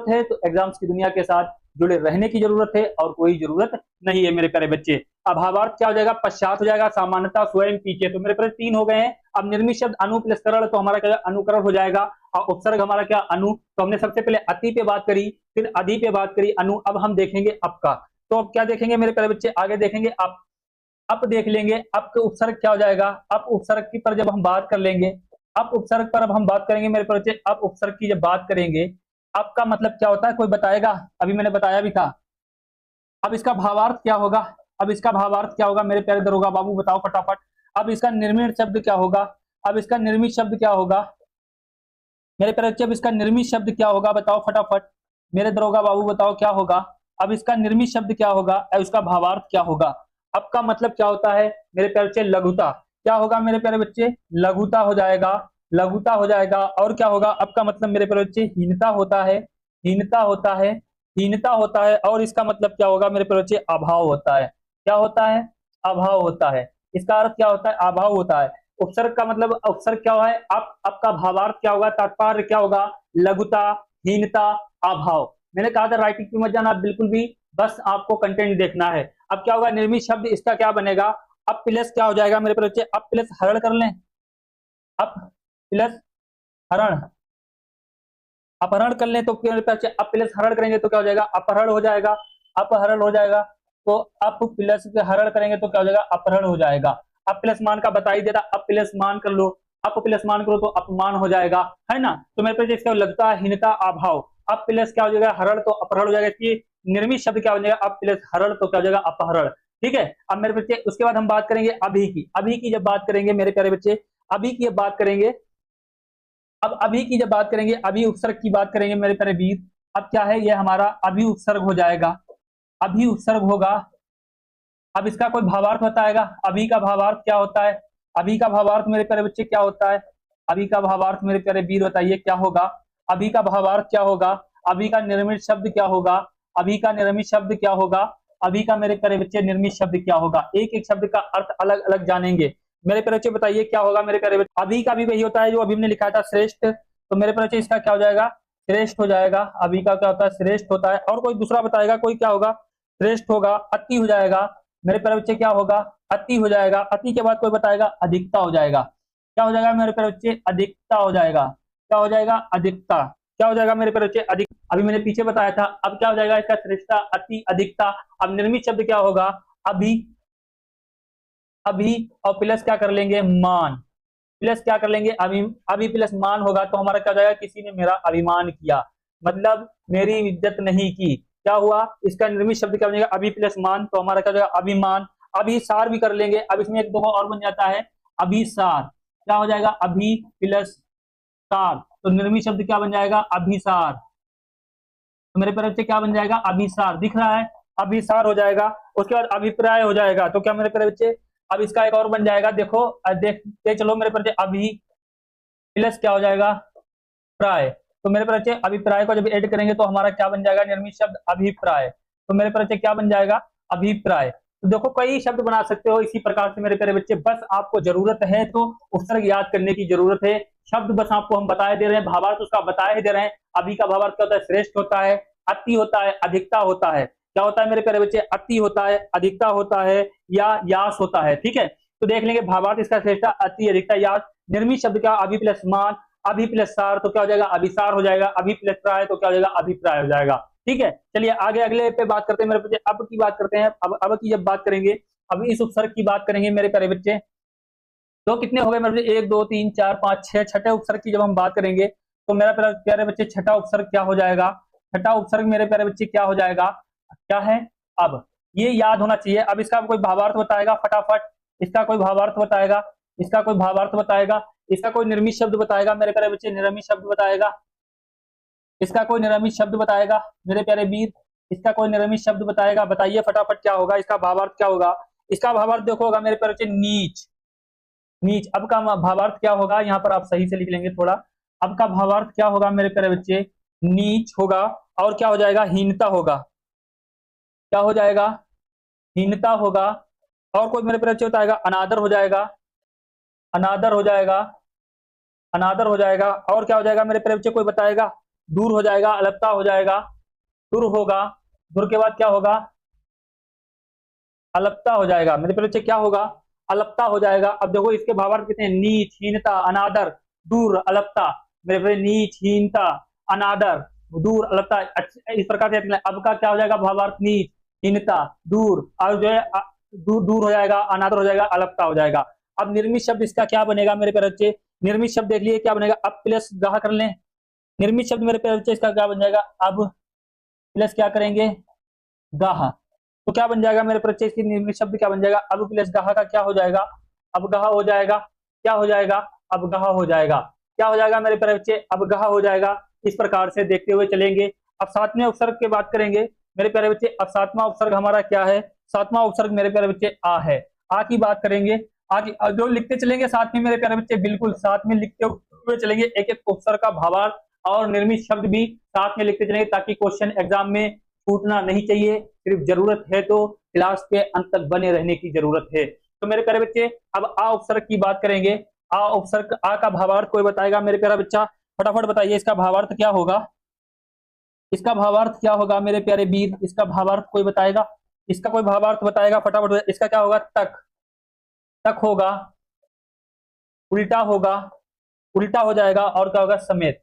है तो एग्जाम्स की दुनिया के साथ जुड़े रहने की जरूरत है, और कोई जरूरत नहीं है मेरे प्यारे बच्चे। अभावार्थ क्या हो जाएगा, पश्चात हो जाएगा, सामान्यता, स्वयं, पीछे। तो मेरे प्यारे 3 हो गए हैं। अब निर्मित शब्द अनु प्लस करण, तो हमारा क्या अनुकरण हो जाएगा, और उपसर्ग हमारा क्या अनु। तो हमने सबसे पहले अति पे बात करी, फिर अधि पे बात करी, अनु। अब हम देखेंगे अप का। तो अब क्या देखेंगे मेरे प्यारे बच्चे, आगे देखेंगे अप देख लेंगे। अप का उपसर्ग क्या हो जाएगा, अप उपसर्ग की पर जब हम बात कर लेंगे, अप उपसर्ग पर अब हम बात करेंगे मेरे प्यारे बच्चे। अप उपसर्ग की जब बात करेंगे, अप का मतलब क्या होता है, कोई बताएगा, अभी मैंने बताया भी था। अब इसका भावार्थ क्या होगा, अब इसका भावार्थ क्या होगा मेरे प्यारे दरोगा बाबू, बताओ फटाफट। अब इसका निर्मित शब्द क्या होगा, अब इसका निर्मित शब्द क्या होगा मेरे प्यारे बच्चे, अब इसका निर्मित शब्द क्या होगा, बताओ फटाफट मेरे दरोगा बाबू, बताओ क्या होगा। अब इसका निर्मित शब्द क्या होगा, अब इसका भावार्थ क्या होगा। अब का मतलब क्या होता है मेरे प्यारे बच्चे, लघुता। क्या होगा मेरे प्यारे बच्चे, लघुता हो जाएगा, लघुता हो जाएगा। और क्या होगा, अब का मतलब मेरे प्यारे बच्चे, हीनता होता है, हीनता होता है, हीनता होता है। और इसका मतलब क्या होगा मेरे प्यारे बच्चे, अभाव होता है। क्या होता है, अभाव होता है। इसका अर्थ क्या होता है, अभाव होता है। उपसर्ग का मतलब, उपसर्ग क्या है, अब का भावार्थ क्या होगा, तात्पर्य क्या होगा, लघुता, हीनता, अभाव। मैंने कहा था राइटिंग पे मत जाना आप बिल्कुल भी, बस आपको कंटेंट देखना है। अब क्या होगा, निर्मित शब्द इसका क्या बनेगा, अब प्लस क्या हो जाएगा मेरे बच्चे, अब प्लस हरण कर लें, अब प्लस हरण, अपहरण कर लें तो अब प्लस हरण करेंगे तो क्या हो जाएगा, अपहरण हो जाएगा, अपहरण हो जाएगा। तो अप प्लस हरण करेंगे तो क्या हो जाएगा, अपहरण हो जाएगा। अब प्लस मान का बता ही देता, अब प्लस मान कर लो, अप प्लस मान करो तो अपमान हो जाएगा, है ना। तो मेरे पास इसका लगता है हीनता, अभाव। अब प्लस क्या हो जाएगा, हरण तो अपहरण हो जाएगा। इसकी निर्मित शब्द क्या हो जाएगा, अब प्लस हरण तो क्या हो जाएगा, अपहरण। ठीक है। अब मेरे बच्चे उसके बाद हम बात करेंगे अभी की। अभी की जब बात करेंगे मेरे प्यारे बच्चे, अभी की जब बात करेंगे, अब अभी की जब बात करेंगे, अभी उपसर्ग की बात करेंगे मेरे प्यारे वीर। अब क्या है, ये हमारा अभी उपसर्ग हो जाएगा, अभी उपसर्ग होगा। अब इसका कोई भावार्थ बताएगा, अभी का भावार्थ क्या होता है, अभी का भावार्थ मेरे प्यारे बच्चे क्या होता है, अभी का भावार्थ मेरे प्यारे वीर बताइए क्या होगा, अभी का भावार्थ क्या होगा, अभी का निर्मित शब्द क्या होगा, अभी का निर्मित शब्द क्या होगा, अभी का मेरे प्यारे बच्चे निर्मित शब्द क्या होगा। एक एक शब्द का अर्थ अलग अलग जानेंगे मेरे प्यारे बच्चे, बताइए क्या होगा मेरे प्यारे बच्चे। अभी का भी वही होता है जो अभी हमने लिखा था, श्रेष्ठ। तो मेरे प्यारे बच्चे इसका क्या हो जाएगा, श्रेष्ठ हो जाएगा। अभी का क्या होता है, श्रेष्ठ होता है। और कोई दूसरा बताएगा, कोई क्या होगा, श्रेष्ठ होगा। अति हो जाएगा मेरे प्यारे बच्चे, क्या होगा, अति हो जाएगा। अति के बाद कोई बताएगा, अधिकता हो जाएगा। क्या हो जाएगा मेरे प्यारे बच्चे, अधिकता हो जाएगा। क्या हो जाएगा, अधिकता। क्या हो जाएगा मेरे प्यारे बच्चे, अधिक। अभी मैंने पीछे बताया था। अब क्या हो जाएगा इसका, श्रेष्ठता, अति, अधिकता। अब निर्मित शब्द क्या होगा, अभी, अभी और प्लस क्या कर लेंगे, मान। प्लस क्या कर लेंगे, अभी, अभी प्लस मान होगा तो हमारा क्या हो जाएगा, किसी ने मेरा अभिमान किया, मतलब मेरी इज्जत नहीं की। क्या हुआ, इसका निर्मित शब्द क्या बनेगा, अभी प्लस मान, तो हमारा क्या हो जाएगा, अभिमान। अभिसार भी कर लेंगे। अब इसमें एक दो और बन जाता है, अभिसार। क्या हो जाएगा, अभी प्लस सार, तो निर्मित शब्द क्या बन जाएगा, अभिसार। तो मेरे प्यारे बच्चे क्या बन जाएगा, अभिसार। दिख रहा है, अभिसार हो जाएगा। उसके बाद अभिप्राय हो जाएगा। तो क्या मेरे प्यारे बच्चे, अब इसका एक और बन जाएगा, देखो देखते चलो मेरे प्यारे बच्चे, अभी प्लस क्या हो जाएगा, प्राय। तो मेरे प्यारे बच्चे अभिप्राय को जब ऐड करेंगे तो हमारा क्या बन जाएगा, निर्मित शब्द अभिप्राय। तो मेरे प्यारे बच्चे क्या बन जाएगा, अभिप्राय। तो देखो कई शब्द बना सकते हो इसी प्रकार से मेरे प्यारे बच्चे, बस आपको जरूरत है तो उपसर्ग याद करने की जरूरत है। शब्द बस आपको हम बताए दे रहे हैं, भावार्थ उसका बताए दे रहे हैं। अभी का भावार्थ क्या होता है, श्रेष्ठ होता है, अति होता है, अधिकता होता है। क्या होता है मेरे प्यारे बच्चे, अति होता है, अधिकता होता है, या यास होता है। ठीक है, तो देख लेंगे भावार्थ इसका श्रेष्ठता, अति, अधिकता, यास। निर्मित शब्द क्या, अभी प्लस मान, अभी प्लस सार तो क्या हो जाएगा, अभिसार हो जाएगा। अभी प्लस प्राय तो क्या हो जाएगा, अभिप्राय हो जाएगा। ठीक है, चलिए आगे अगले पे बात करते हैं मेरे बच्चे। अब की बात करते हैं, अब की जब बात करेंगे, अब इस उपसर्ग की बात करेंगे मेरे प्यारे बच्चे। तो कितने हो गए मेरे बच्चे, 1 2 3 4 5 6, छठे उपसर्ग की जब हम बात करेंगे तो मेरा प्यारे बच्चे छठा उपसर्ग क्या हो जाएगा, छठा उपसर्ग मेरे प्यारे बच्चे क्या हो जाएगा, क्या है, अब। ये याद होना चाहिए। अब इसका कोई भावार्थ बताएगा फटाफट, इसका कोई भावार्थ बताएगा, इसका कोई भावार्थ बताएगा, इसका कोई निर्मित शब्द बताएगा मेरे प्यारे बच्चे, निर्मित शब्द बताएगा, इसका कोई निर्मित शब्द बताएगा मेरे प्यारे वीर, इसका कोई निर्मित शब्द बताएगा। बताइए फटाफट क्या होगा, इसका भावार्थ क्या होगा। इसका भावार्थ देखो होगा मेरे प्यारे बच्चे नीच, नीच। अब का भावार्थ क्या होगा, यहाँ पर आप सही से लिख लेंगे थोड़ा। अब का भावार्थ क्या होगा मेरे प्यारे बच्चे, नीच होगा। और क्या हो जाएगा, हीनता होगा। क्या हो जाएगा, हीनता होगा। और कोई मेरे प्यारे बच्चे बताएगा, अनादर हो जाएगा, अनादर हो जाएगा, अनादर हो जाएगा। और क्या हो जाएगा मेरे प्यारे बच्चे, कोई बताएगा, दूर हो जाएगा, अलपता हो जाएगा, दूर होगा। दूर के बाद क्या होगा, अलपता हो जाएगा मेरे प्यारे बच्चे, क्या होगा, अलपता हो जाएगा। अब देखो इसके भावार्थ कितने हैं, नीच, हीनता, अनादर, दूर, अलपता। मेरे प्यारे नीच, हीनता, अनादर, दूर, अलपता। इस प्रकार से अब का क्या हो जाएगा भावार्थ, नीच, हीनता, दूर, और जो है दूर, दूर हो जाएगा, अनादर हो जाएगा, अलपता हो जाएगा। अब निर्मित शब्द इसका क्या बनेगा मेरे प्यारे बच्चे, निर्मित शब्द देख लिए क्या बनेगा, अब प्लस गाह कर लें। निर्मित शब्द मेरे प्यारे बच्चे इसका क्या बन जाएगा, अब प्लस क्या करेंगे, गाह। तो क्या बन जाएगा मेरे बच्चे, इसकी निर्मित शब्द क्या बन जाएगा, अब प्लस गाह का क्या हो जाएगा, अब गाह हो जाएगा। क्या हो जाएगा, अब गाह हो जाएगा। क्या हो जाएगा मेरे प्यारे बच्चे, अब गाह हो जाएगा। इस प्रकार से देखते हुए चलेंगे। अब सातवें उपसर्ग की बात करेंगे मेरे प्यारे बच्चे। अब सातवां उपसर्ग हमारा क्या है, सातवां उपसर्ग मेरे प्यारे बच्चे आ है। आ की बात करेंगे, आगे जो लिखते चलेंगे साथ में मेरे प्यारे बच्चे, बिल्कुल साथ में लिखते हुए चलेंगे, एक एक उपसर्ग का भावार्थ और निर्मित शब्द भी साथ में लिखते चलेंगे, ताकि क्वेश्चन एग्जाम में छूटना नहीं चाहिए। सिर्फ जरूरत है तो क्लास के अंत तक बने रहने की जरूरत है। तो मेरे प्यारे बच्चे अब आ उपसर्ग की बात करेंगे। आ उपसर्ग, आ का भावार्थ कोई बताएगा मेरे प्यारा बच्चा, फटाफट बताइए इसका भावार्थ क्या होगा, इसका भावार्थ क्या होगा मेरे प्यारे वीर, इसका भावार्थ कोई बताएगा, इसका कोई भावार्थ बताएगा फटाफट। इसका क्या होगा, तक, तक होगा, उल्टा होगा, उल्टा हो जाएगा। और क्या होगा, समेत।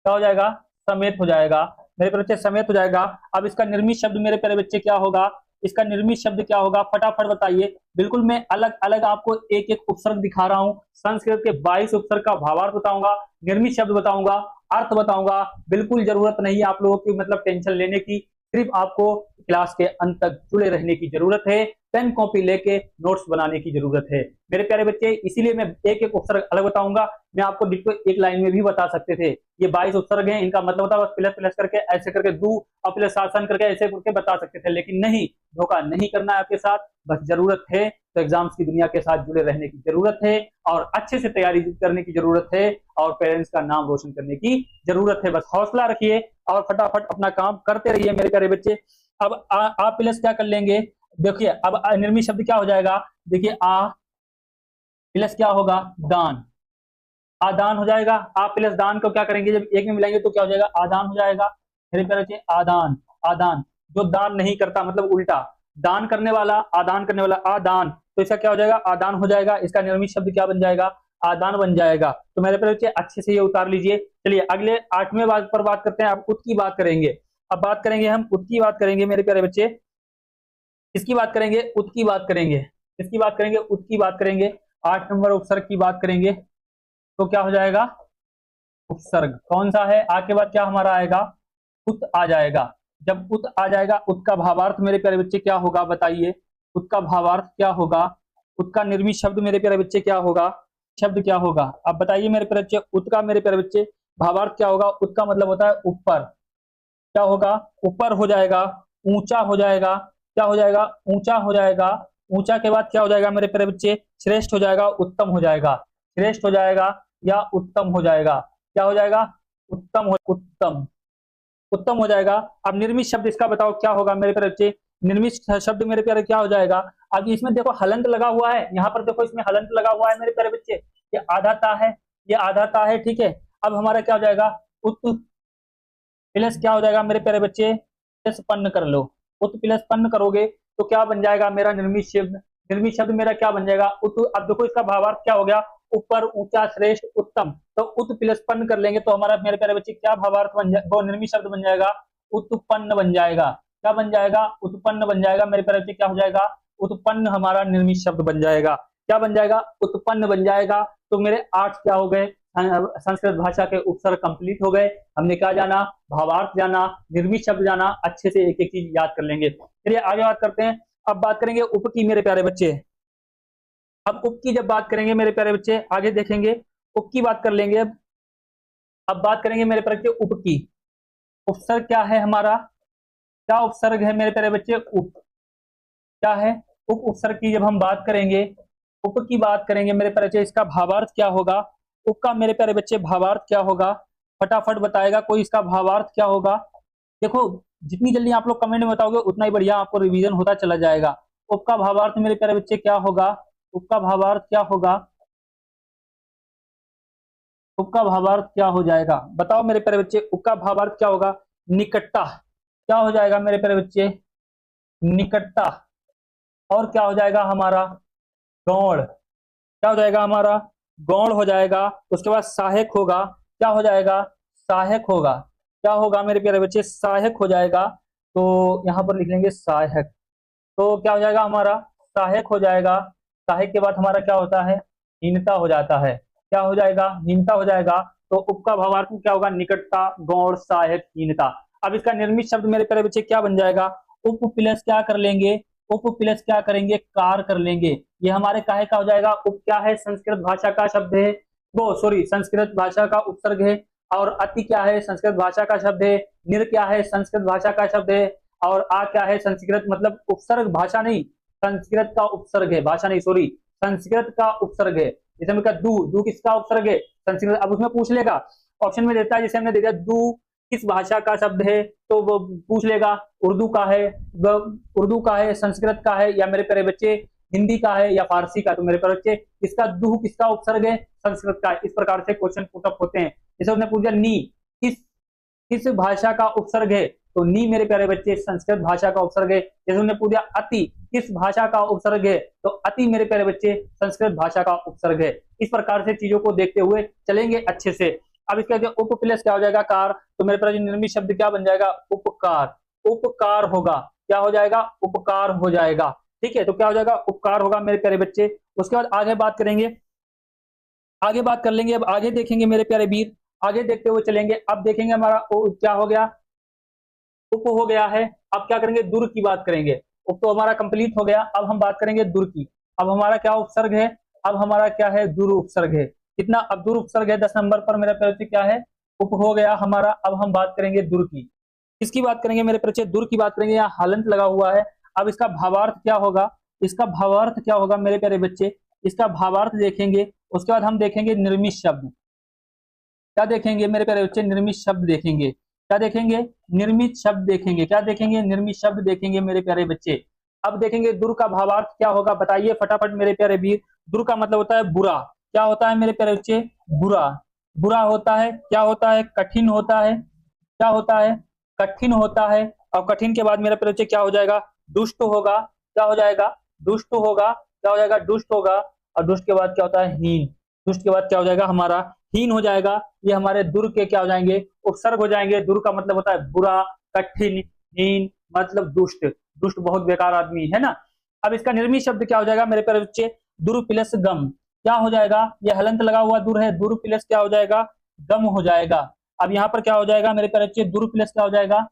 क्या हो जाएगा, समेत हो जाएगा मेरे प्यारे बच्चे, समेत हो जाएगा। अब इसका निर्मित शब्द मेरे प्यारे बच्चे क्या होगा, इसका निर्मित शब्द क्या होगा, फटाफट बताइए। बिल्कुल मैं अलग अलग आपको एक एक उपसर्ग दिखा रहा हूं। संस्कृत के 22 उपसर्ग का भावार्थ बताऊंगा, निर्मित शब्द बताऊंगा, अर्थ बताऊंगा। बिल्कुल जरूरत नहीं है आप लोगों की मतलब टेंशन लेने की, सिर्फ आपको क्लास के अंत तक जुड़े रहने की जरूरत है, पेन कॉपी लेके नोट्स बनाने की जरूरत है मेरे प्यारे बच्चे। इसीलिए मैं एक एक उपसर्ग अलग बताऊंगा। मैं आपको डिट्टो एक लाइन में भी बता सकते थे, ये 22 उपसर्ग हैं, इनका मतलब होता है बस प्लस प्लस करके ऐसे करके दू और प्लस शासन करके ऐसे करके बता सकते थे, लेकिन नहीं, धोखा नहीं करना है आपके साथ। बस जरूरत है तो एग्जाम्स की दुनिया के साथ जुड़े रहने की जरूरत है, और अच्छे से तैयारी करने की जरूरत है, और पेरेंट्स का नाम रोशन करने की जरूरत है। बस हौसला रखिए और फटाफट अपना काम करते रहिए मेरे प्यारे बच्चे। अब आ प्लस क्या कर लेंगे, देखिए अब निर्मित शब्द क्या हो जाएगा, देखिए आ प्लस क्या होगा, दान, आदान हो जाएगा। आ प्लस दान को क्या करेंगे, जब एक में मिलाएंगे तो क्या हो जाएगा, आदान हो जाएगा मेरे प्यारे बच्चे। आदान, आदान जो दान नहीं करता मतलब उल्टा, दान करने वाला, आदान करने वाला, आदान, तो इसका क्या हो जाएगा, आदान हो जाएगा। इसका निर्मित शब्द क्या बन जाएगा, आदान बन जाएगा। तो मेरे प्यारे बच्चे अच्छे से ये उतार लीजिए। चलिए अगले 8वें बात पर बात करते हैं, अब उत की बात करेंगे। अब बात करेंगे हम उत की बात करेंगे मेरे प्यारे बच्चे, इसकी बात करेंगे, उत की बात करेंगे, इसकी बात करेंगे, उत की बात करेंगे। 8 नंबर उपसर्ग की बात करेंगे तो क्या हो जाएगा, उपसर्ग कौन सा है, आ के बाद क्या हमारा आएगा, उत आ जाएगा। जब उत आ जाएगा, उत का भावार्थ मेरे प्यारे बच्चे क्या होगा बताइए, उत का भावार्थ क्या होगा, उत का निर्मित शब्द मेरे प्यारे बच्चे क्या होगा, शब्द क्या होगा, अब बताइए मेरे प्यारे बच्चे। उत का मेरे प्यारे बच्चे भावार्थ क्या होगा, उत का मतलब होता है ऊपर। क्या होगा, ऊपर हो जाएगा, ऊंचा हो जाएगा। क्या हो जाएगा, ऊंचा हो जाएगा। ऊंचा के बाद क्या हो जाएगा मेरे प्यारे बच्चे, श्रेष्ठ हो जाएगा, उत्तम हो जाएगा। श्रेष्ठ हो जाएगा या उत्तम हो जाएगा। क्या हो जाएगा, उत्तम हो, उत्तम, उत्तम हो जाएगा। अब निर्मित शब्द इसका बताओ क्या होगा मेरे प्यारे बच्चे, निर्मित शब्द मेरे प्यारे क्या हो जाएगा। अब इसमें देखो हलंत लगा हुआ है, यहाँ पर देखो इसमें हलंत लगा हुआ है मेरे प्यारे बच्चे, ये आधा ता है, ये आधा ता है, ठीक है। अब हमारा क्या हो जाएगा, उत प्लस क्या हो जाएगा मेरे प्यारे बच्चे, प्लस पन्न कर लो। उत प्लस पन्न करोगे तो क्या बन जाएगा मेरा निर्मित शब्द, निर्मित शब्द मेरा क्या बन जाएगा, उत। अब देखो इसका भावार्थ क्या हो गया, ऊपर, ऊंचा, श्रेष्ठ, उत्तम। तो उत प्लस पन्न कर लेंगे तो हमारा मेरे प्यारे बच्चे क्या भावार्थ बन जाएगा, वो निर्मित शब्द बन जाएगा, उत्पन्न बन जाएगा। क्या बन जाएगा, उत्पन्न बन जाएगा मेरे प्यारे बच्चे, क्या हो जाएगा, उत्पन्न हमारा निर्मित शब्द बन जाएगा। क्या बन जाएगा, उत्पन्न बन जाएगा। तो मेरे 8 क्या हो गए, संस्कृत भाषा के उपसर्ग कंप्लीट हो गए। हमने क्या जाना, भावार्थ जाना, निर्मित शब्द जाना, अच्छे से एक एक चीज याद कर लेंगे। चलिए आगे बात करते हैं। अब बात करेंगे उप की मेरे प्यारे बच्चे। अब उप की जब बात करेंगे मेरे प्यारे बच्चे, आगे देखेंगे उप की बात कर लेंगे। अब बात करेंगे मेरे प्यारे बच्चे उप की। उपसर्ग क्या है हमारा, क्या उपसर्ग है मेरे प्यारे बच्चे, उप क्या है, उप उपसर्ग की जब हम बात करेंगे, उप की बात करेंगे मेरे प्यारे बच्चे, इसका भावार्थ क्या होगा, उप का मेरे प्यारे बच्चे भावार्थ क्या होगा, फटाफट बताएगा कोई इसका भावार्थ क्या होगा। देखो जितनी जल्दी आप लोग कमेंट में बताओगे उतना ही बढ़िया, आपको रिवीजन होता चला जाएगा। उप का भावार्थ मेरे प्यारे बच्चे क्या होगा, उप का भावार्थ क्या होगा, उप का भावार्थ क्या हो जाएगा, बताओ मेरे प्यारे बच्चे, उप का भावार्थ क्या होगा, निकटता, क्या हो जाएगा मेरे प्यारे बच्चे, निकटता। और क्या हो जाएगा हमारा, गौण, क्या हो जाएगा हमारा, गौण हो जाएगा। उसके बाद सहायक होगा, क्या हो जाएगा, सहायक होगा, क्या होगा मेरे प्यारे बच्चे, सहायक हो जाएगा। तो यहाँ पर लिख लेंगे सहायक, तो क्या हो जाएगा हमारा, सहायक हो जाएगा। सहायक के बाद हमारा क्या होता है, हीनता हो जाता है, क्या हो जाएगा, हीनता हो जाएगा। तो उप का भावार्थ क्या होगा, निकटता, गौण, सहायक, हीनता। अब इसका निर्मित शब्द मेरे प्यारे बच्चे क्या बन जाएगा, उप प्लस क्या कर लेंगे, उप प्लस क्या करेंगे, कार कर लेंगे। ये हमारे काहे का हो जाएगा, उप क्या है, संस्कृत भाषा का शब्द है, वो सॉरी संस्कृत भाषा का उपसर्ग है। और अति क्या है, संस्कृत भाषा का शब्द है। निर क्या है, संस्कृत भाषा का शब्द है। और आ क्या है, संस्कृत मतलब उपसर्ग, भाषा नहीं, संस्कृत का उपसर्ग है, भाषा नहीं सॉरी, संस्कृत का उपसर्ग है। जैसे हमने कहा दू, दू किसका उपसर्ग है, संस्कृत। अब उसमें पूछ लेगा, ऑप्शन में देता है, जैसे हमने दे दिया दू किस भाषा का शब्द है, तो वो पूछ लेगा उर्दू का है, उर्दू का है, संस्कृत का है, या मेरे प्यारे बच्चे हिंदी का है, या फारसी का। तो मेरे प्यारे बच्चे इसका दू किसका उपसर्ग है, संस्कृत का। इस प्रकार से क्वेश्चन पुटअप होते हैं। जैसे उसने पूछा नी किस किस भाषा का उपसर्ग है, तो नी मेरे प्यारे बच्चे संस्कृत भाषा का उपसर्ग है। जैसे उन्होंने पूछा अति किस भाषा का उपसर्ग है, तो अति मेरे प्यारे बच्चे संस्कृत भाषा का उपसर्ग है। इस प्रकार से चीजों को देखते हुए चलेंगे अच्छे से। अब इसके आगे उप प्लस क्या हो जाएगा, कार। तो मेरे प्यारे निर्मित शब्द क्या बन जाएगा, उपकार, उपकार होगा, क्या हो जाएगा, उपकार हो जाएगा। ठीक है, तो क्या हो जाएगा, उपकार होगा मेरे प्यारे बच्चे। उसके बाद आगे बात करेंगे, आगे बात कर लेंगे। अब आगे देखेंगे मेरे प्यारे वीर, आगे देखते हुए चलेंगे। अब देखेंगे हमारा क्या हो गया, उप हो गया है। अब क्या करेंगे, दुर की बात करेंगे। उप तो हमारा कंप्लीट हो गया, अब हम बात करेंगे दुर की। अब हमारा क्या उपसर्ग है, अब हमारा क्या है, दुर उपसर्ग है। कितना, अब दुर उपसर्ग है 10 नंबर पर मेरे प्यारे क्या है, उप हो गया हमारा। अब हम बात करेंगे दुर की, किसकी बात करेंगे मेरे प्यारे, दुर की बात करेंगे। यहाँ हलंत लगा हुआ है। अब इसका भावार्थ क्या होगा, इसका भावार्थ क्या होगा मेरे प्यारे बच्चे, इसका भावार्थ देखेंगे। उसके बाद हम देखेंगे निर्मित शब्द, क्या देखेंगे मेरे प्यारे बच्चे, निर्मित शब्द देखेंगे। क्या देखेंगे, निर्मित शब्द देखेंगे। क्या देखेंगे, निर्मित शब्द देखेंगे मेरे प्यारे बच्चे। अब देखेंगे दुर का भावार्थ क्या होगा, बताइए फटाफट मेरे प्यारे वीर। दुर का मतलब होता है बुरा, क्या होता है मेरे प्यारे बच्चे, बुरा, बुरा होता है। क्या होता है, कठिन होता है, क्या होता है, कठिन होता है। और कठिन के बाद मेरे प्यारे बच्चे क्या हो जाएगा, दुष्ट होगा, क्या हो जाएगा, दुष्ट होगा, क्या हो जाएगा, दुष्ट होगा। और दुष्ट के बाद क्या होता है, हीन, दुष्ट के बाद क्या हो जाएगा हमारा, हीन हो जाएगा। ये हमारे दुर के क्या हो जाएंगे, उपसर्ग हो जाएंगे। दुर का मतलब होता है बुरा, कठिन, हीन मतलब दुष्ट, दुष्ट बहुत बेकार आदमी है ना। अब इसका निर्मित शब्द क्या हो जाएगा मेरे प्यारे बच्चे, दुर प्लस गम, क्या हो जाएगा, ये हलंत लगा हुआ दुर है, दुर प्लस क्या हो जाएगा, गम हो जाएगा। अब यहाँ पर क्या हो जाएगा मेरे प्यारे बच्चे, दुर प्लस क्या हो जाएगा,